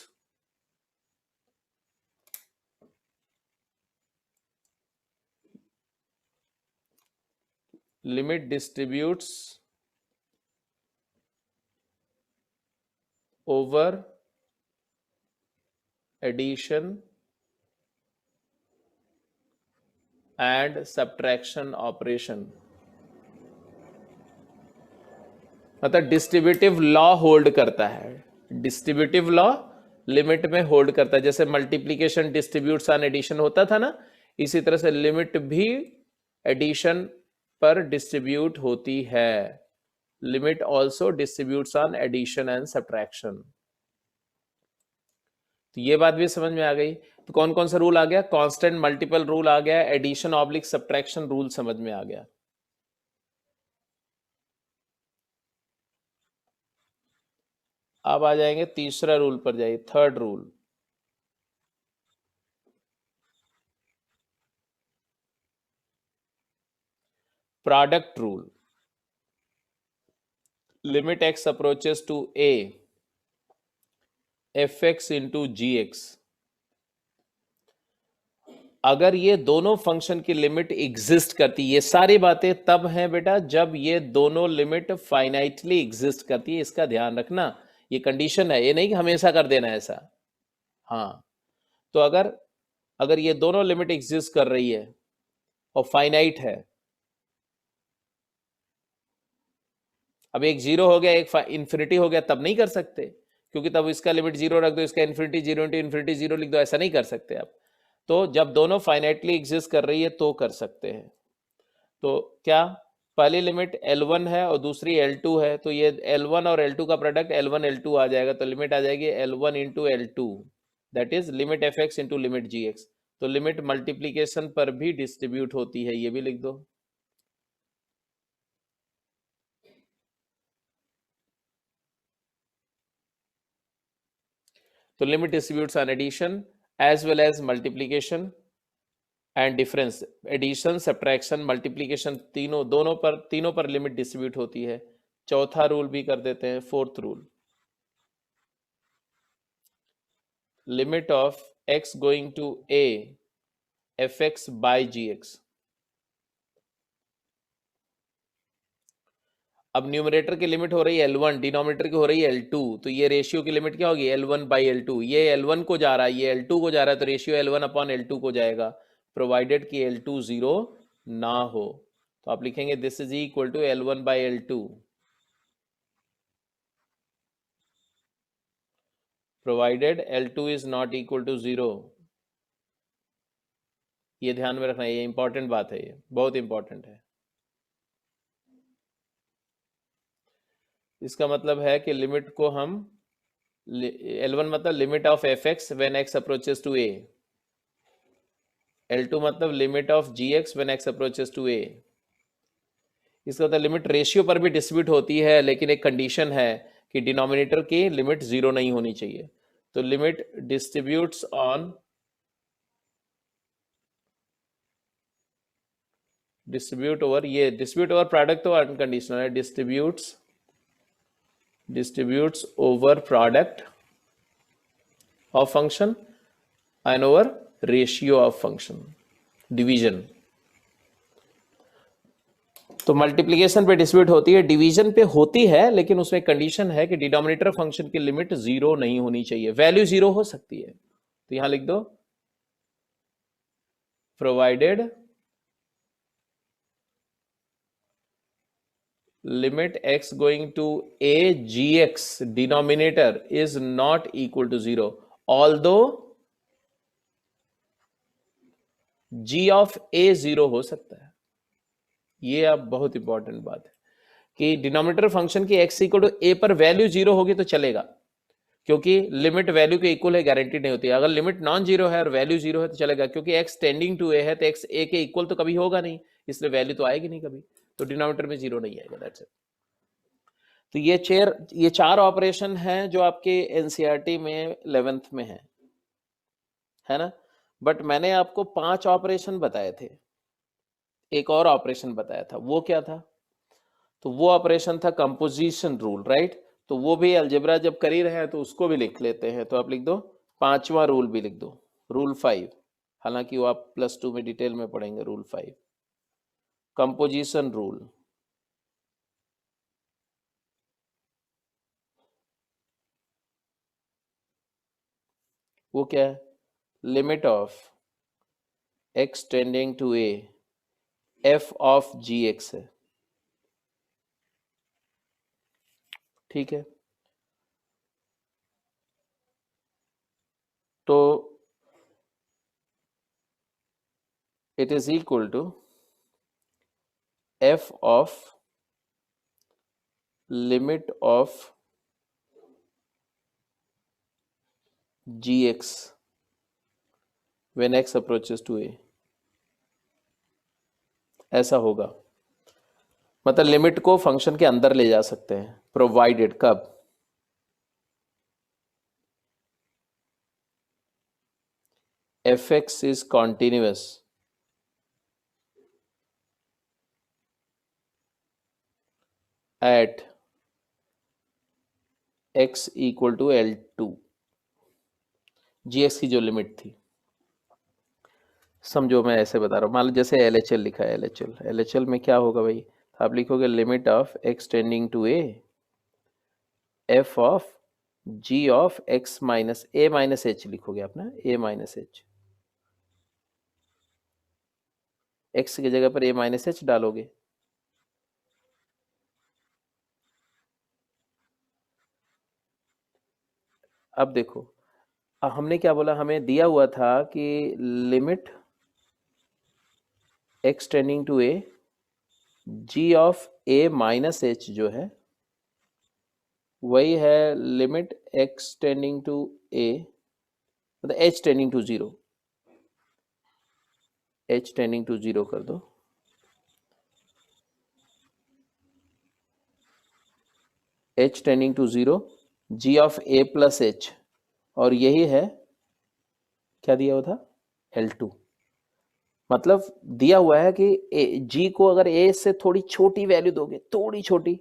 over addition and subtraction operation। मतलब डिस्ट्रीब्यूटिव लॉ होल्ड करता है। डिस्ट्रीब्यूटिव लॉ लिमिट में होल्ड करता है। जैसे मल्टीप्लीकेशन डिस्ट्रीब्यूट्स ऑन एडिशन होता था ना, इसी तरह से लिमिट भी एडिशन पर डिस्ट्रीब्यूट होती है। Limit also distributes on addition and subtraction. तो ये बात भी समझ में आ गई। तो कौन कौन सा रूल आ गया? कांस्टेंट मल्टीपल रूल आ गया, एडिशन ऑब्लिक सब्ट्रैक्शन रूल समझ में आ गया। अब आ जाएंगे तीसरा रूल पर। जाइए third rule. Product rule. Limit x approaches to a fx into gx। अगर ये दोनों फंक्शन की लिमिट एग्जिस्ट करती, ये सारी बातें तब हैं बेटा जब ये दोनों लिमिट फाइनाइटली एग्जिस्ट करती है। इसका ध्यान रखना, ये कंडीशन है, ये नहीं कि हमेशा कर देना है ऐसा। हाँ, तो अगर अगर ये दोनों लिमिट एग्जिस्ट कर रही है और फाइनाइट है, अब एक जीरो हो गया एक इन्फिनिटी हो गया, तब नहीं कर सकते, क्योंकि तब इसका लिमिट जीरो रख दो, इसका infinity zero into infinity zero लिख दो, ऐसा नहीं कर सकते आप। तो जब दोनों फाइनाइटली एग्जिस्ट कर रही है तो कर सकते हैं। तो क्या पहली लिमिट L1 है और दूसरी L2 है, तो ये L1 और L2 का प्रोडक्ट L1 L2 आ जाएगा, तो लिमिट आ जाएगी L1 into L2, that is limit fx into limit gx। तो लिमिट मल्टीप्लीकेशन पर भी डिस्ट्रीब्यूट होती है, ये भी लिख दो। तो limit distributes on addition as well as multiplication and difference. Addition, subtraction, multiplication तीनों पर लिमिट डिस्ट्रीब्यूट होती है। चौथा रूल भी कर देते हैं, fourth rule, limit of x going to a fx by gx। अब न्यूमरेटर की लिमिट हो रही है L1, डिनोमिनेटर की हो रही है L2, तो ये रेशियो की लिमिट क्या होगी, L1 बाई L2। ये L1 को जा रहा है, ये L2 को जा रहा है, तो रेशियो L1 अपॉन L2 को जाएगा, प्रोवाइडेड कि L2 जीरो ना हो। तो आप लिखेंगे this is equal to L1 by L2, provided L2 is not equal to zero. ये ध्यान में रखना, ये इंपॉर्टेंट बात है, ये बहुत इंपॉर्टेंट है। इसका मतलब है कि लिमिट को हम L1 मतलब limit of fx when x approaches to a, L2 मतलब limit of gx when x approaches to a। इसका मतलब लिमिट रेशियो पर भी डिस्ट्रीब्यूट होती है, लेकिन एक कंडीशन है कि डिनोमिनेटर की लिमिट जीरो नहीं होनी चाहिए। तो limit distributes on distribute over, ये डिस्ट्रीब्यूट ओवर प्रोडक्ट तो अनकंडीशनल है, distributes over product of function and over ratio of function, division. तो मल्टीप्लिकेशन पे डिस्ट्रीब्यूट होती है, डिवीजन पे होती है, लेकिन उसमें कंडीशन है कि डिनोमिनेटर फंक्शन की लिमिट जीरो नहीं होनी चाहिए, वैल्यू जीरो हो सकती है। तो यहां लिख दो provided limit x going to a gx denominator is not equal to zero, although g of a zero हो सकता है। ये अब बहुत इंपॉर्टेंट बात है कि डिनोमिनेटर फंक्शन की x इक्वल टू a पर वैल्यू जीरो होगी तो चलेगा, क्योंकि लिमिट वैल्यू के इक्वल है, गारंटीड नहीं होती। अगर लिमिट नॉन जीरो है और वैल्यू जीरो है तो चलेगा, क्योंकि x टेंडिंग टू a है, तो x a के इक्वल तो कभी होगा नहीं, इसलिए वैल्यू तो आएगी नहीं कभी, तो डिनोमिनेटर में जीरो नहीं आएगा, दैट्स इट। तो ये चार ऑपरेशन हैं जो आपके एनसीईआरटी में 11th में है ना। बट मैंने आपको 5 ऑपरेशन बताए थे, एक और ऑपरेशन बताया था, वो क्या था, तो वो ऑपरेशन था कंपोजिशन रूल, राइट। तो वो भी अलजेब्रा जब कर ही रहे हैं तो उसको भी लिख लेते हैं। तो आप लिख दो 5वां रूल भी लिख दो, रूल 5, हालांकि वो आप +2 में डिटेल में पढ़ेंगे। रूल 5 कंपोजिशन रूल, वो क्या है, limit of x tending to a f of gx है, ठीक है। तो it is equal to f of limit of gx when x approaches to a, ऐसा होगा। मतलब लिमिट को फंक्शन के अंदर ले जा सकते हैं, प्रोवाइडेड कब, fx is continuous at x equal to L2, gx की जो लिमिट थी, समझो मैं ऐसे बता रहा हूँ। मान लो जैसे LHL लिखा है, LHL में क्या होगा भाई, आप लिखोगे limit of x tending to a f of g of x minus a minus h लिखोगे आप ना, ए माइनस एच, एक्स की जगह पर ए माइनस एच डालोगे। अब देखो, हमने क्या बोला, हमें दिया हुआ था कि limit x tending to a, g of a minus h जो है वही है limit x tending to a, मतलब h tending to zero, h tending to zero कर दो, h tending to zero, g of a plus h, और यही है, क्या दिया हुआ था, L2। मतलब दिया हुआ है कि जी को अगर ए से थोड़ी छोटी वैल्यू दोगे, थोड़ी छोटी,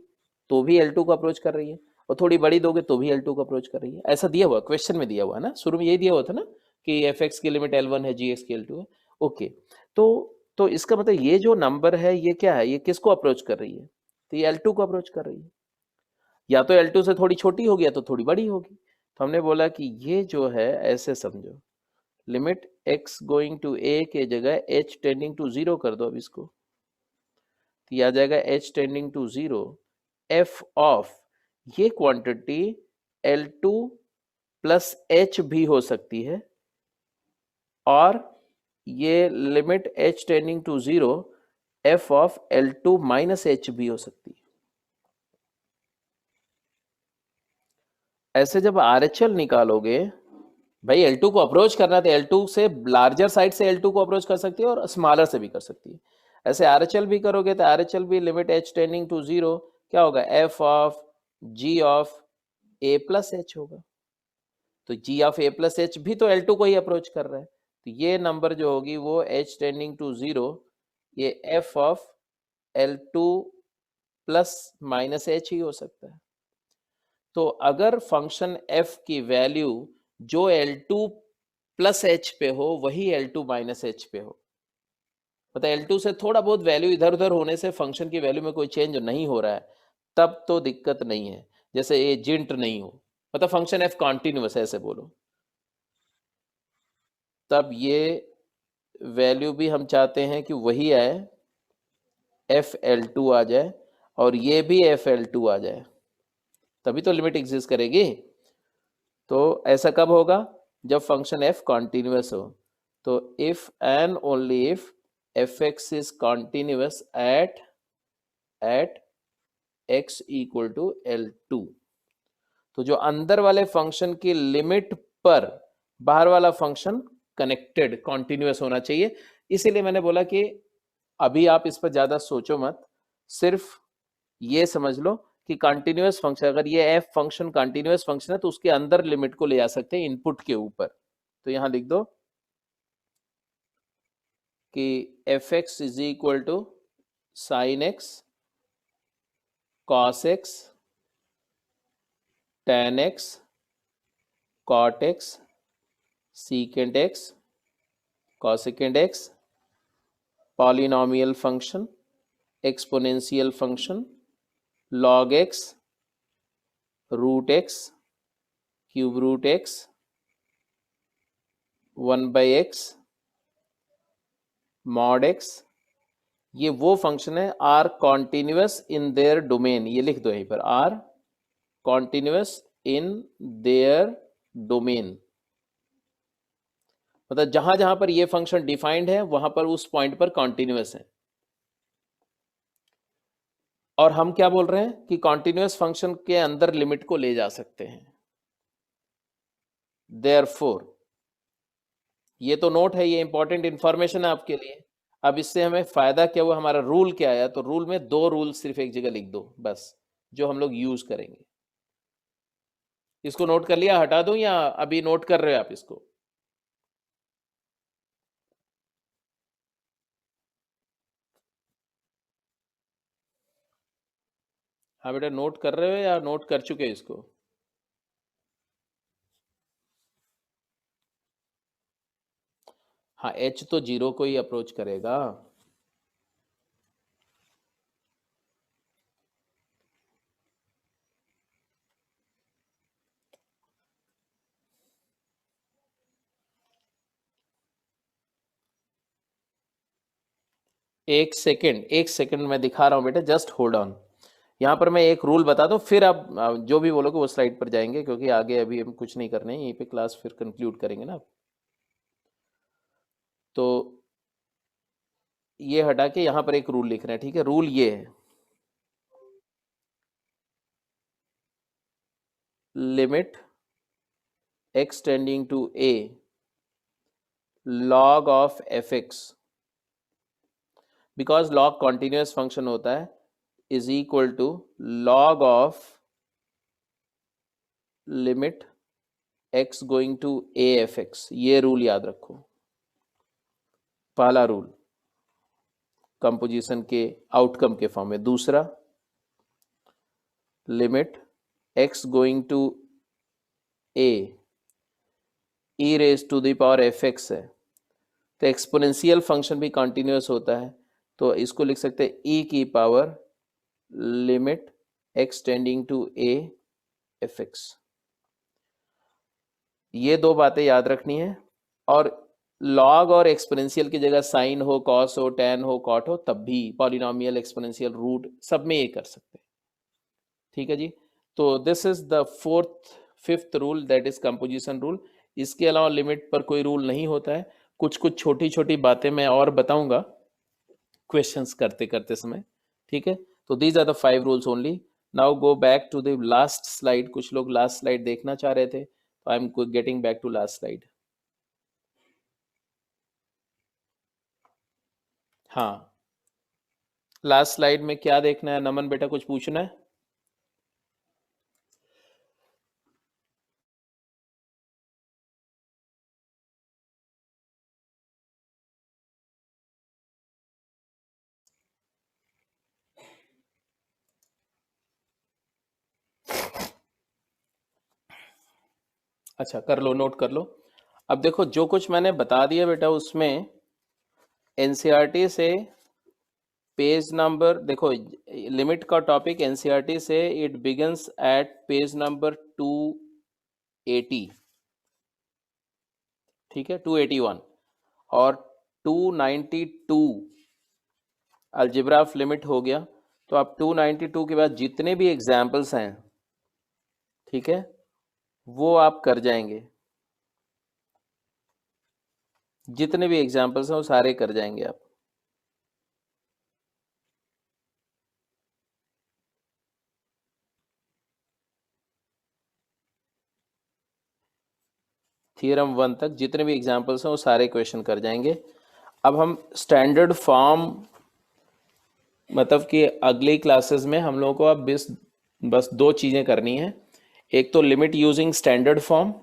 तो भी L2 को अप्रोच कर रही है, और थोड़ी बड़ी दोगे तो भी L2 को अप्रोच कर रही है। ऐसा दिया हुआ क्वेश्चन में, दिया हुआ है ना, शुरू में यही दिया हुआ था ना कि एफ एक्स की लिमिट L1 है, जी एक्स की L2 है। ओके, तो इसका मतलब ये जो नंबर है ये क्या है, ये किसको अप्रोच कर रही है, तो ये L2 को अप्रोच कर रही है। या तो L2 से थोड़ी छोटी होगी या तो थोड़ी बड़ी होगी। तो हमने बोला कि ये जो है ऐसे समझो, limit x going to a के जगह h टेंडिंग टू जीरो कर दो अब इसको, तो ये आ जाएगा h tending to zero f of, ये क्वांटिटी L2 प्लस h भी हो सकती है, और ये limit h tending to zero f of L2 minus h भी हो सकती है। ऐसे जब RHL निकालोगे, भाई L2 को अप्रोच करना है तो L2 से लार्जर साइड से L2 को अप्रोच कर सकती है और स्मॉलर से भी कर सकती है। ऐसे RHL भी करोगे तो RHL भी limit h tending to zero क्या होगा, f of g of a plus h होगा। तो g of a plus h भी तो L2 को ही अप्रोच कर रहा है, तो ये नंबर जो होगी वो h टेंडिंग टू जीरो, ये f of L2 plus minus h ही हो सकता है। तो अगर फंक्शन f की वैल्यू जो L2 प्लस h पे हो वही L2 माइनस h पे हो, मतलब L2 से थोड़ा बहुत वैल्यू इधर उधर होने से फंक्शन की वैल्यू में कोई चेंज नहीं हो रहा है, तब तो दिक्कत नहीं है। जैसे ये जिंट नहीं हो, मतलब फंक्शन f कॉन्टिन्यूअस है ऐसे बोलो, तब ये वैल्यू भी हम चाहते हैं कि वही आए, FL2 आ जाए, और ये भी FL2 आ जाए, तभी तो लिमिट एग्जिस्ट करेगी। तो ऐसा कब होगा, जब फंक्शन f कॉन्टिन्यूअस हो। तो if and only if fx is continuous at x equal to L2, तो जो अंदर वाले फंक्शन की लिमिट पर बाहर वाला फंक्शन कनेक्टेड कॉन्टिन्यूअस होना चाहिए। इसीलिए मैंने बोला कि अभी आप इस पर ज्यादा सोचो मत, सिर्फ ये समझ लो कि कंटिन्यूअस फंक्शन, अगर ये एफ फंक्शन कंटिन्यूअस फंक्शन है तो उसके अंदर लिमिट को ले जा सकते हैं इनपुट के ऊपर। तो यहां लिख दो कि f x is equal to sine x cos x tan x cot x secant x cosecant x, polynomial function, exponential function, log x, root x, cube root x, 1/x, mod x, ये वो function है are continuous in their domain. ये लिख दो यहीं पर, are continuous in their domain, मतलब जहां जहां पर ये फंक्शन डिफाइंड है वहां पर उस पॉइंट पर कॉन्टिन्यूअस है। और हम क्या बोल रहे हैं कि कॉन्टिन्यूअस फंक्शन के अंदर लिमिट को ले जा सकते हैं। देयरफॉर, ये तो नोट है, ये इंपॉर्टेंट इंफॉर्मेशन है आपके लिए। अब इससे हमें फायदा क्या हुआ, हमारा रूल क्या आया, तो रूल में दो रूल सिर्फ एक जगह लिख दो बस, जो हम लोग यूज करेंगे। इसको नोट कर लिया, हटा दूं या अभी नोट कर रहे हो आप इसको? हाँ बेटा, नोट कर रहे हो या नोट कर चुके हो इसको? हाँ, एच तो जीरो को ही अप्रोच करेगा। एक सेकंड मैं दिखा रहा हूँ बेटा, जस्ट होल्ड ऑन। यहाँ पर मैं एक रूल बता दूं, फिर आप जो भी बोलोगे वो स्लाइड पर जाएंगे, क्योंकि आगे अभी हम कुछ नहीं करने, यहीं पे क्लास फिर कंक्लूड करेंगे ना। तो ये हटा के यहाँ पर एक रूल लिख रहे हैं, ठीक है। रूल ये है, limit x tending to a log of fx, because log continuous function होता है, is equal to log of limit x going to a fx। ये रूल याद रखो, पहला रूल कंपोजिशन के आउटकम के फॉर्म में। दूसरा, limit x going to a e raise to the power fx है, तो एक्सपोनेंशियल फंक्शन भी कंटिन्यूस होता है, तो इसको लिख सकते हैं e की power limit x tending to a fx। ये दो बातें याद रखनी है, और लॉग और एक्सपोनेंशियल की जगह साइन हो, कॉस हो, टैन हो, कॉट हो, तब भी पॉलिनोमियल, एक्सपोनेंशियल, रूट, सब में ये कर सकते हैं, ठीक है जी। तो this is the fifth rule, that is composition rule. इसके अलावा लिमिट पर कोई रूल नहीं होता है। कुछ कुछ छोटी छोटी बातें मैं और बताऊंगा क्वेश्चंस करते करते समय, ठीक है। तो these are the 5 rules only. Now go back to the last slide. कुछ लोग लास्ट स्लाइड देखना चाह रहे थे, तो I am getting back to last slide. हाँ, लास्ट स्लाइड में क्या देखना है नमन बेटा, कुछ पूछना है? अच्छा, कर लो, नोट कर लो। अब देखो, जो कुछ मैंने बता दिया बेटा, उसमें एनसीईआरटी से पेज नंबर, देखो लिमिट का टॉपिक एनसीईआरटी से it begins at page number 280, ठीक है, 281, और 292 अलजेब्रा ऑफ लिमिट हो गया। तो अब 292 के बाद जितने भी एग्जाम्पल्स हैं, ठीक है, वो आप कर जाएंगे। जितने भी एग्जाम्पल्स हैं वो सारे कर जाएंगे आप। थ्योरम 1 तक जितने भी एग्जाम्पल्स हैं वो सारे क्वेश्चन कर जाएंगे। अब हम स्टैंडर्ड फॉर्म, मतलब कि अगली क्लासेस में हम लोगों को अब बस 2 चीज़ें करनी है। एक तो लिमिट यूजिंग स्टैंडर्ड फॉर्म,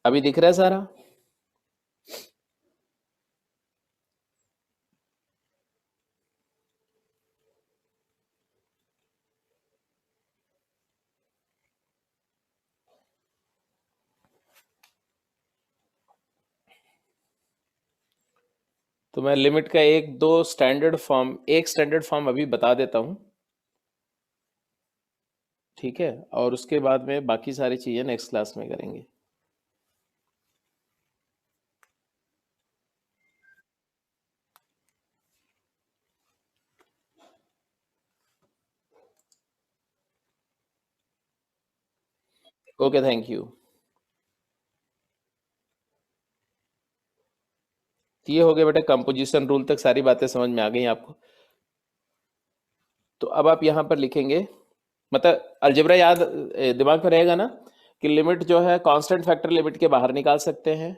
अभी दिख रहा है सारा? तो मैं लिमिट का एक स्टैंडर्ड फॉर्म अभी बता देता हूँ, ठीक है, और उसके बाद में बाकी सारी चीज़ें नेक्स्ट क्लास में करेंगे। Okay, thank you. ये हो गया बेटा, कंपोजिशन रूल तक सारी बातें समझ में आ गई आपको। तो अब आप यहाँ पर लिखेंगे, मतलब अलजेब्रा याद दिमाग में रहेगा ना, कि लिमिट जो है कांस्टेंट फैक्टर लिमिट के बाहर निकाल सकते हैं।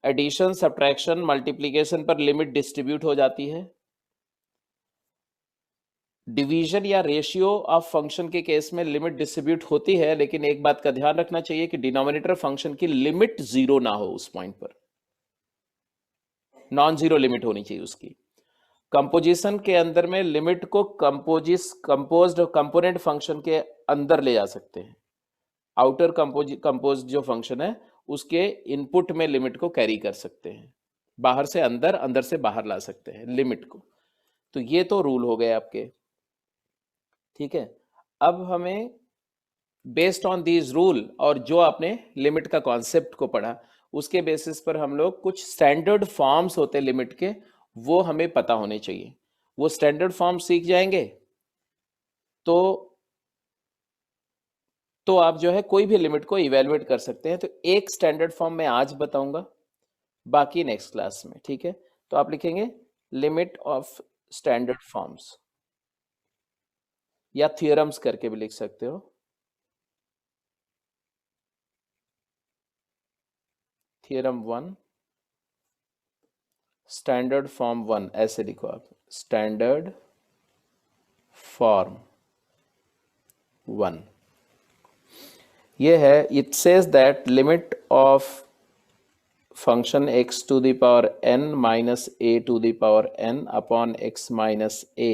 एडिशन, सब्ट्रैक्शन, मल्टीप्लिकेशन पर लिमिट डिस्ट्रीब्यूट हो जाती है। डिवीजन या रेशियो ऑफ फंक्शन के केस में लिमिट डिस्ट्रीब्यूट होती है, लेकिन एक बात का ध्यान रखना चाहिए कि डिनोमिनेटर फंक्शन की लिमिट 0 ना हो, उस पॉइंट पर नॉन जीरो लिमिट होनी चाहिए उसकी। कंपोजिशन के अंदर में लिमिट को कंपोज्ड कंपोनेंट फंक्शन के अंदर ले जा सकते हैं। आउटर कंपोज जो फंक्शन है उसके इनपुट में लिमिट को कैरी कर सकते हैं। बाहर से अंदर, अंदर से बाहर ला सकते हैं लिमिट को। तो ये तो रूल हो गए आपके, ठीक है। अब हमें बेस्ड ऑन दीज रूल और जो आपने लिमिट का कॉन्सेप्ट को पढ़ा, उसके बेसिस पर हम लोग कुछ स्टैंडर्ड फॉर्म्स होते हैं लिमिट के, वो हमें पता होने चाहिए। वो स्टैंडर्ड फॉर्म सीख जाएंगे तो आप जो है कोई भी लिमिट को इवेलुएट कर सकते हैं। तो एक स्टैंडर्ड फॉर्म मैं आज बताऊंगा, बाकी नेक्स्ट क्लास में, ठीक है। तो आप लिखेंगे लिमिट ऑफ स्टैंडर्ड फॉर्म्स, या थियरम्स करके भी लिख सकते हो। थियरम 1, स्टैंडर्ड फॉर्म 1, ऐसे लिखो आप, स्टैंडर्ड फॉर्म 1। ये है, it says that limit of function x to the power n minus a to the power n upon x minus a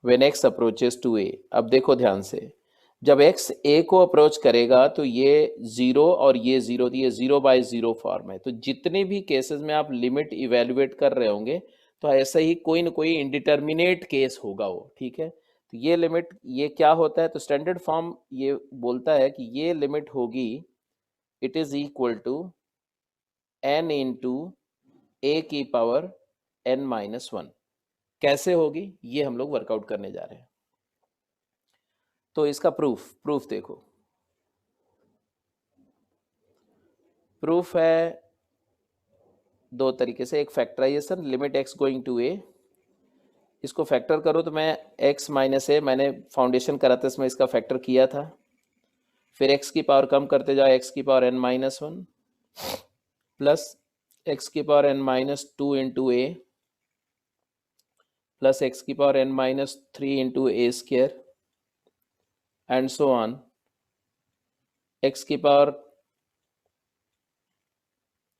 when x approaches to a। अब देखो ध्यान से, जब x a को अप्रोच करेगा तो ये 0 और ये 0, ये 0/0 फॉर्म है। तो जितने भी केसेस में आप लिमिट इवेल्युएट कर रहे होंगे, तो ऐसा ही कोई ना कोई इंडिटरमिनेट केस होगा वो, ठीक है। तो ये लिमिट, ये क्या होता है, तो स्टैंडर्ड फॉर्म ये बोलता है कि ये लिमिट होगी, it is equal to n into a की पावर n-1। कैसे होगी ये हम लोग वर्कआउट करने जा रहे हैं। तो इसका प्रूफ देखो, प्रूफ है दो तरीके से। एक factorisation, limit x going to a, इसको फैक्टर करो तो मैं x माइनस a, मैंने फाउंडेशन करा था इसमें, इसका फैक्टर किया था। फिर x की पावर कम करते जाओ, x की पावर n-1 प्लस x की power n-2 into a plus x की power n-3 into a square and so on, x की पावर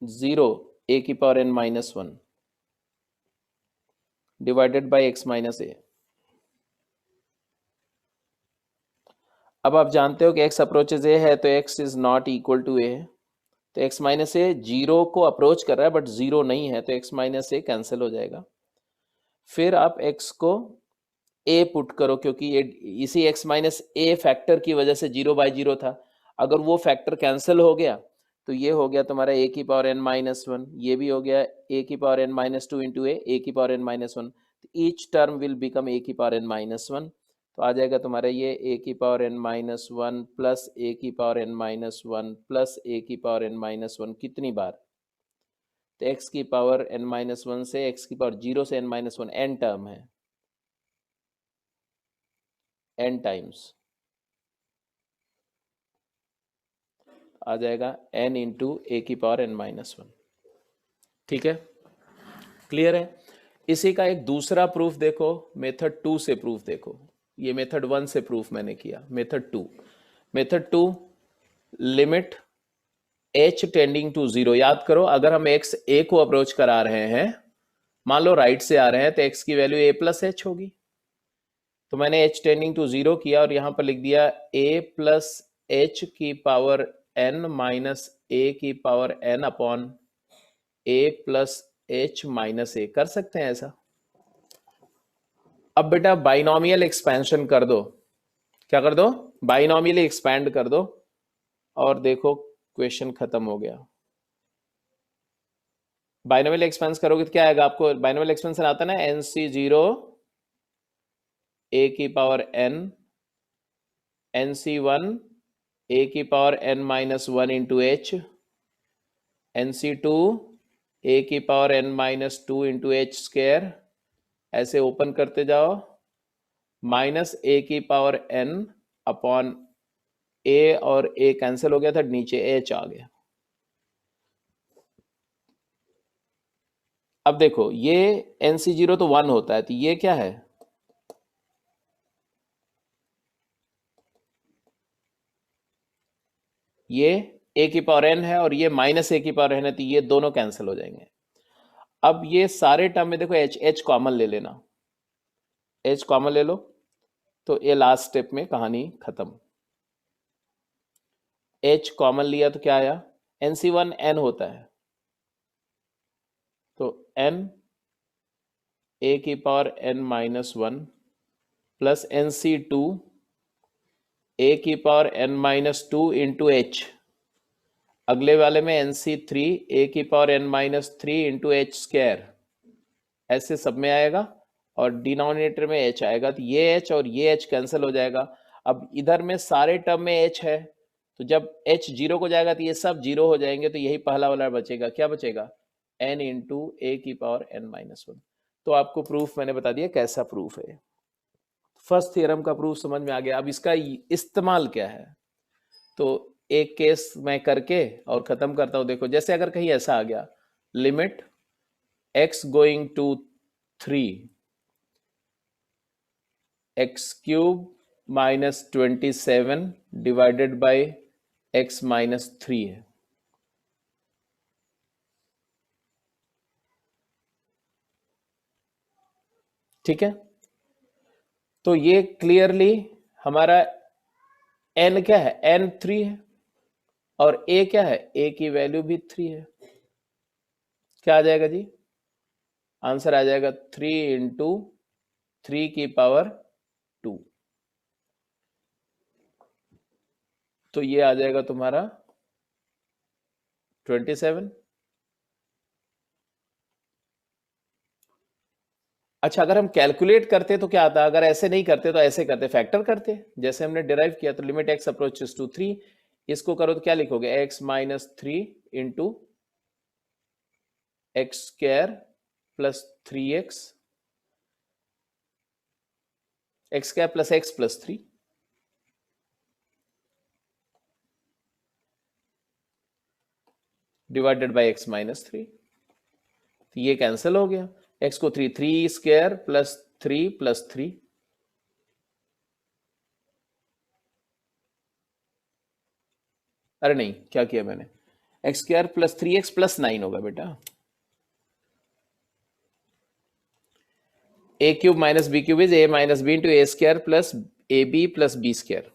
0 a की power n-1 divided by x minus a। अब आप जानते हो कि x अप्रोचेज a है तो x is not equal to a, तो x माइनस a 0 को अप्रोच कर रहा है बट 0 नहीं है, तो x माइनस a कैंसिल हो जाएगा। फिर आप x को a पुट करो, क्योंकि ये इसी x माइनस a फैक्टर की वजह से 0/0 था। अगर वो फैक्टर कैंसिल हो गया तो ये हो गया तुम्हारा a की पावर n-1, ये भी हो गया a की पावर n-2 इंटू a की power n-1। Each term will become a की पावर n-1। तो आ जाएगा तुम्हारा ये a की पावर n-1 प्लस a की पावर n-1 प्लस a की पावर n-1 कितनी बार, तो x की पावर n-1 से x की पावर 0 से n-1 n टर्म है, n टाइम्स आ जाएगा n इंटू a की पावर n-1। ठीक है, क्लियर है। इसी का एक दूसरा प्रूफ देखो, मेथड 2 से प्रूफ देखो। ये मेथड 1 से प्रूफ मैंने किया, method 2 limit h tending to 0। याद करो, अगर हम x a को अप्रोच करा रहे हैं, मान लो राइट से आ रहे हैं, तो x की वैल्यू a प्लस h होगी। तो मैंने h टेंडिंग टू 0 किया और यहां पर लिख दिया a प्लस h की पावर n माइनस a की power n upon a plus h minus a। कर सकते हैं ऐसा। अब बेटा बाइनोमियल एक्सपेंशन कर दो, क्या कर दो, बाइनोमियली एक्सपैंड कर दो, और देखो क्वेश्चन खत्म हो गया। बाइनोमियल एक्सपेंस करोगे तो क्या आएगा, आपको बाइनोमियल एक्सपेंशन आता है ना, NC0 a की पावर n, NC1 a की power n-1 into h, NC2 a की power n-2 into h square, ऐसे ओपन करते जाओ, माइनस a की पावर n अपॉन a, और a कैंसिल हो गया था, नीचे h आ गया। अब देखो ये NC0 तो 1 होता है, तो ये क्या है, ये a की पावर n है और ये माइनस a की पावर n है, तो ये दोनों कैंसिल हो जाएंगे। अब ये सारे टर्म में देखो h कॉमन ले लेना, h कॉमन ले लो, तो ये लास्ट स्टेप में कहानी खत्म। h कॉमन लिया तो क्या आया, NC1 n होता है, तो n a की power n-1 plus NC2 a की पावर n-2 इंटू h, अगले वाले में NC3 a की power n-3 into H square, ऐसे सब में आएगा और डिनोमिनेटर में h आएगा, तो ये h और ये h कैंसिल हो जाएगा। अब इधर में सारे टर्म में h है, तो जब h 0 को जाएगा तो ये सब 0 हो जाएंगे, तो यही पहला वाला बचेगा। क्या बचेगा? n इंटू a की पावर n-1। तो आपको प्रूफ मैंने बता दिया कैसा प्रूफ है। फर्स्ट थ्योरम का प्रूफ समझ में आ गया। अब इसका इस्तेमाल क्या है, तो एक केस मैं करके और खत्म करता हूं। देखो, जैसे अगर कहीं ऐसा आ गया, limit x going to 3 x cube minus 27 divided by x minus 3 है। ठीक है, तो ये क्लियरली हमारा n क्या है? n 3 है, और a क्या है? a की वैल्यू भी 3 है। क्या आ जाएगा जी? आंसर आ जाएगा 3 इंटू 3 की पावर 2। तो ये आ जाएगा तुम्हारा 27। अच्छा, अगर हम कैलकुलेट करते तो क्या आता? अगर ऐसे नहीं करते तो ऐसे करते, फैक्टर करते, जैसे हमने डिराइव किया। तो लिमिट x अप्रोचेस टू 3, इसको करो तो क्या लिखोगे? x minus 3 into x square plus 3x, x square plus x plus 3 divided by x minus 3। तो ये कैंसिल हो गया, x को 3 स्क्वायर प्लस 3 प्लस 3, अरे नहीं, क्या किया मैंने? X square plus 3x plus 9 होगा बेटा। a cube minus B cube is a minus B into A square plus A B plus B square.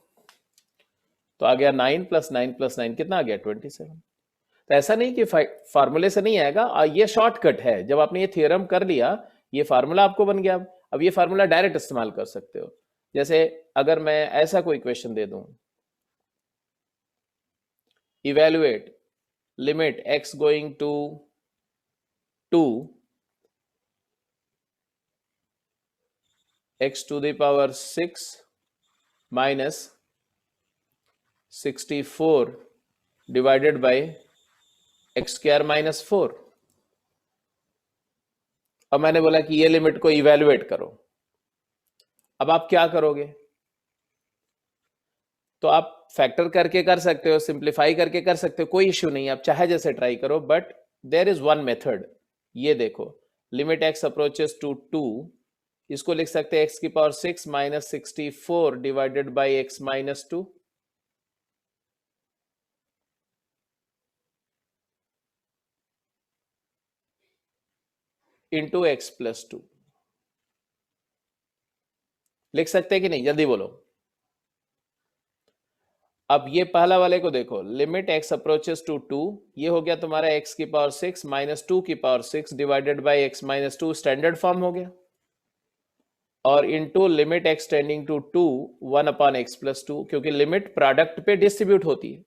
तो आ गया 9 प्लस 9 प्लस 9, कितना आ गया? 27। तो ऐसा नहीं कि फार्मूले से नहीं आएगा, ये शॉर्टकट है। जब आपने ये थ्योरम कर लिया, ये फार्मूला आपको बन गया। अब ये फार्मूला डायरेक्ट इस्तेमाल कर सकते हो। जैसे अगर मैं ऐसा कोई क्वेश्चन दे दूं, evaluate limit x going to 2 x to the power 6 minus 64 divided by x square minus 4। अब मैंने बोला कि ये लिमिट को इवेल्युएट करो। अब आप क्या करोगे? तो आप फैक्टर करके कर सकते हो, सिंप्लीफाई करके कर सकते हो, कोई इश्यू नहीं, आप चाहे जैसे ट्राई करो। But there is one method. ये देखो, लिमिट x अप्रोचेस टू 2, इसको लिख सकते हैं x की power 6 minus 64 divided by x minus 2। Into x plus 2 लिख सकते हैं कि नहीं? जल्दी बोलो। अब ये पहला वाले को देखो, लिमिट x अप्रोचेस टू 2, ये हो गया तुम्हारा x की पावर 6 माइनस 2 की power 6 divided by x minus 2, standard form हो गया। और into limit x tending to 2 1 upon x plus 2, क्योंकि लिमिट प्रोडक्ट पे डिस्ट्रीब्यूट होती है।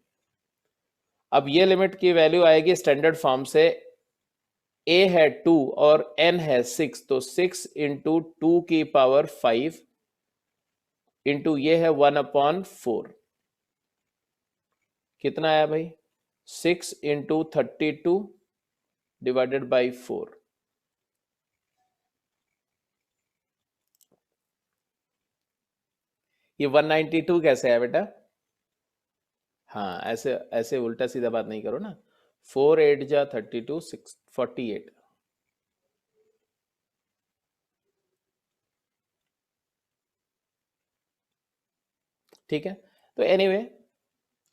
अब ये लिमिट की वैल्यू आएगी स्टैंडर्ड फॉर्म से, a है 2 और n है 6, तो 6 इंटू 2 की पावर 5 इंटू ये है 1 अपॉन 4। कितना आया भाई? 6 इंटू 32 डिवाइडेड बाई 4। ये 192 कैसे है बेटा? हाँ, ऐसे ऐसे उल्टा सीधा बात नहीं करो ना। 4 8 जा 32 6 48। ठीक है, तो एनीवे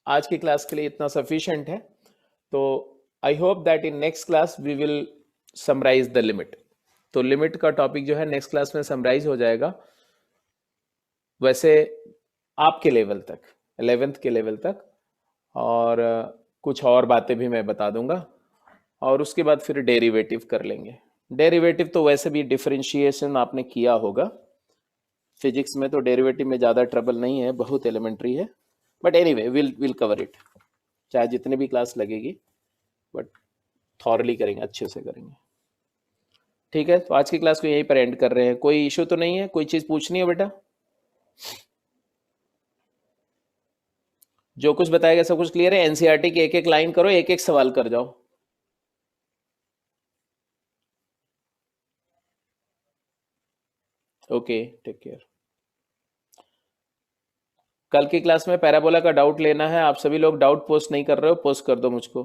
आज की क्लास के लिए इतना सफिशिएंट है। तो I hope that in next class we will summarise the limit. तो लिमिट का टॉपिक जो है नेक्स्ट क्लास में समराइज हो जाएगा, वैसे आपके लेवल तक, 11th के लेवल तक। और कुछ और बातें भी मैं बता दूंगा, और उसके बाद फिर डेरिवेटिव कर लेंगे। डेरिवेटिव तो वैसे भी डिफरेंशिएशन आपने किया होगा फिजिक्स में, तो डेरिवेटिव में ज़्यादा ट्रबल नहीं है, बहुत एलिमेंट्री है, but anyway will cover it, चाहे जितने भी क्लास लगेगी, बट थॉरली करेंगे, अच्छे से करेंगे। ठीक है, तो आज की क्लास को यहीं पर एंड कर रहे हैं। कोई इशू तो नहीं है, कोई चीज़ पूछनी है बेटा? जो कुछ बताया गया सब कुछ क्लियर है? एनसीईआरटी की एक एक लाइन करो, एक एक सवाल कर जाओ। Okay, take care. कल की क्लास में पैराबोला का डाउट लेना है। आप सभी लोग डाउट पोस्ट नहीं कर रहे हो, पोस्ट कर दो मुझको।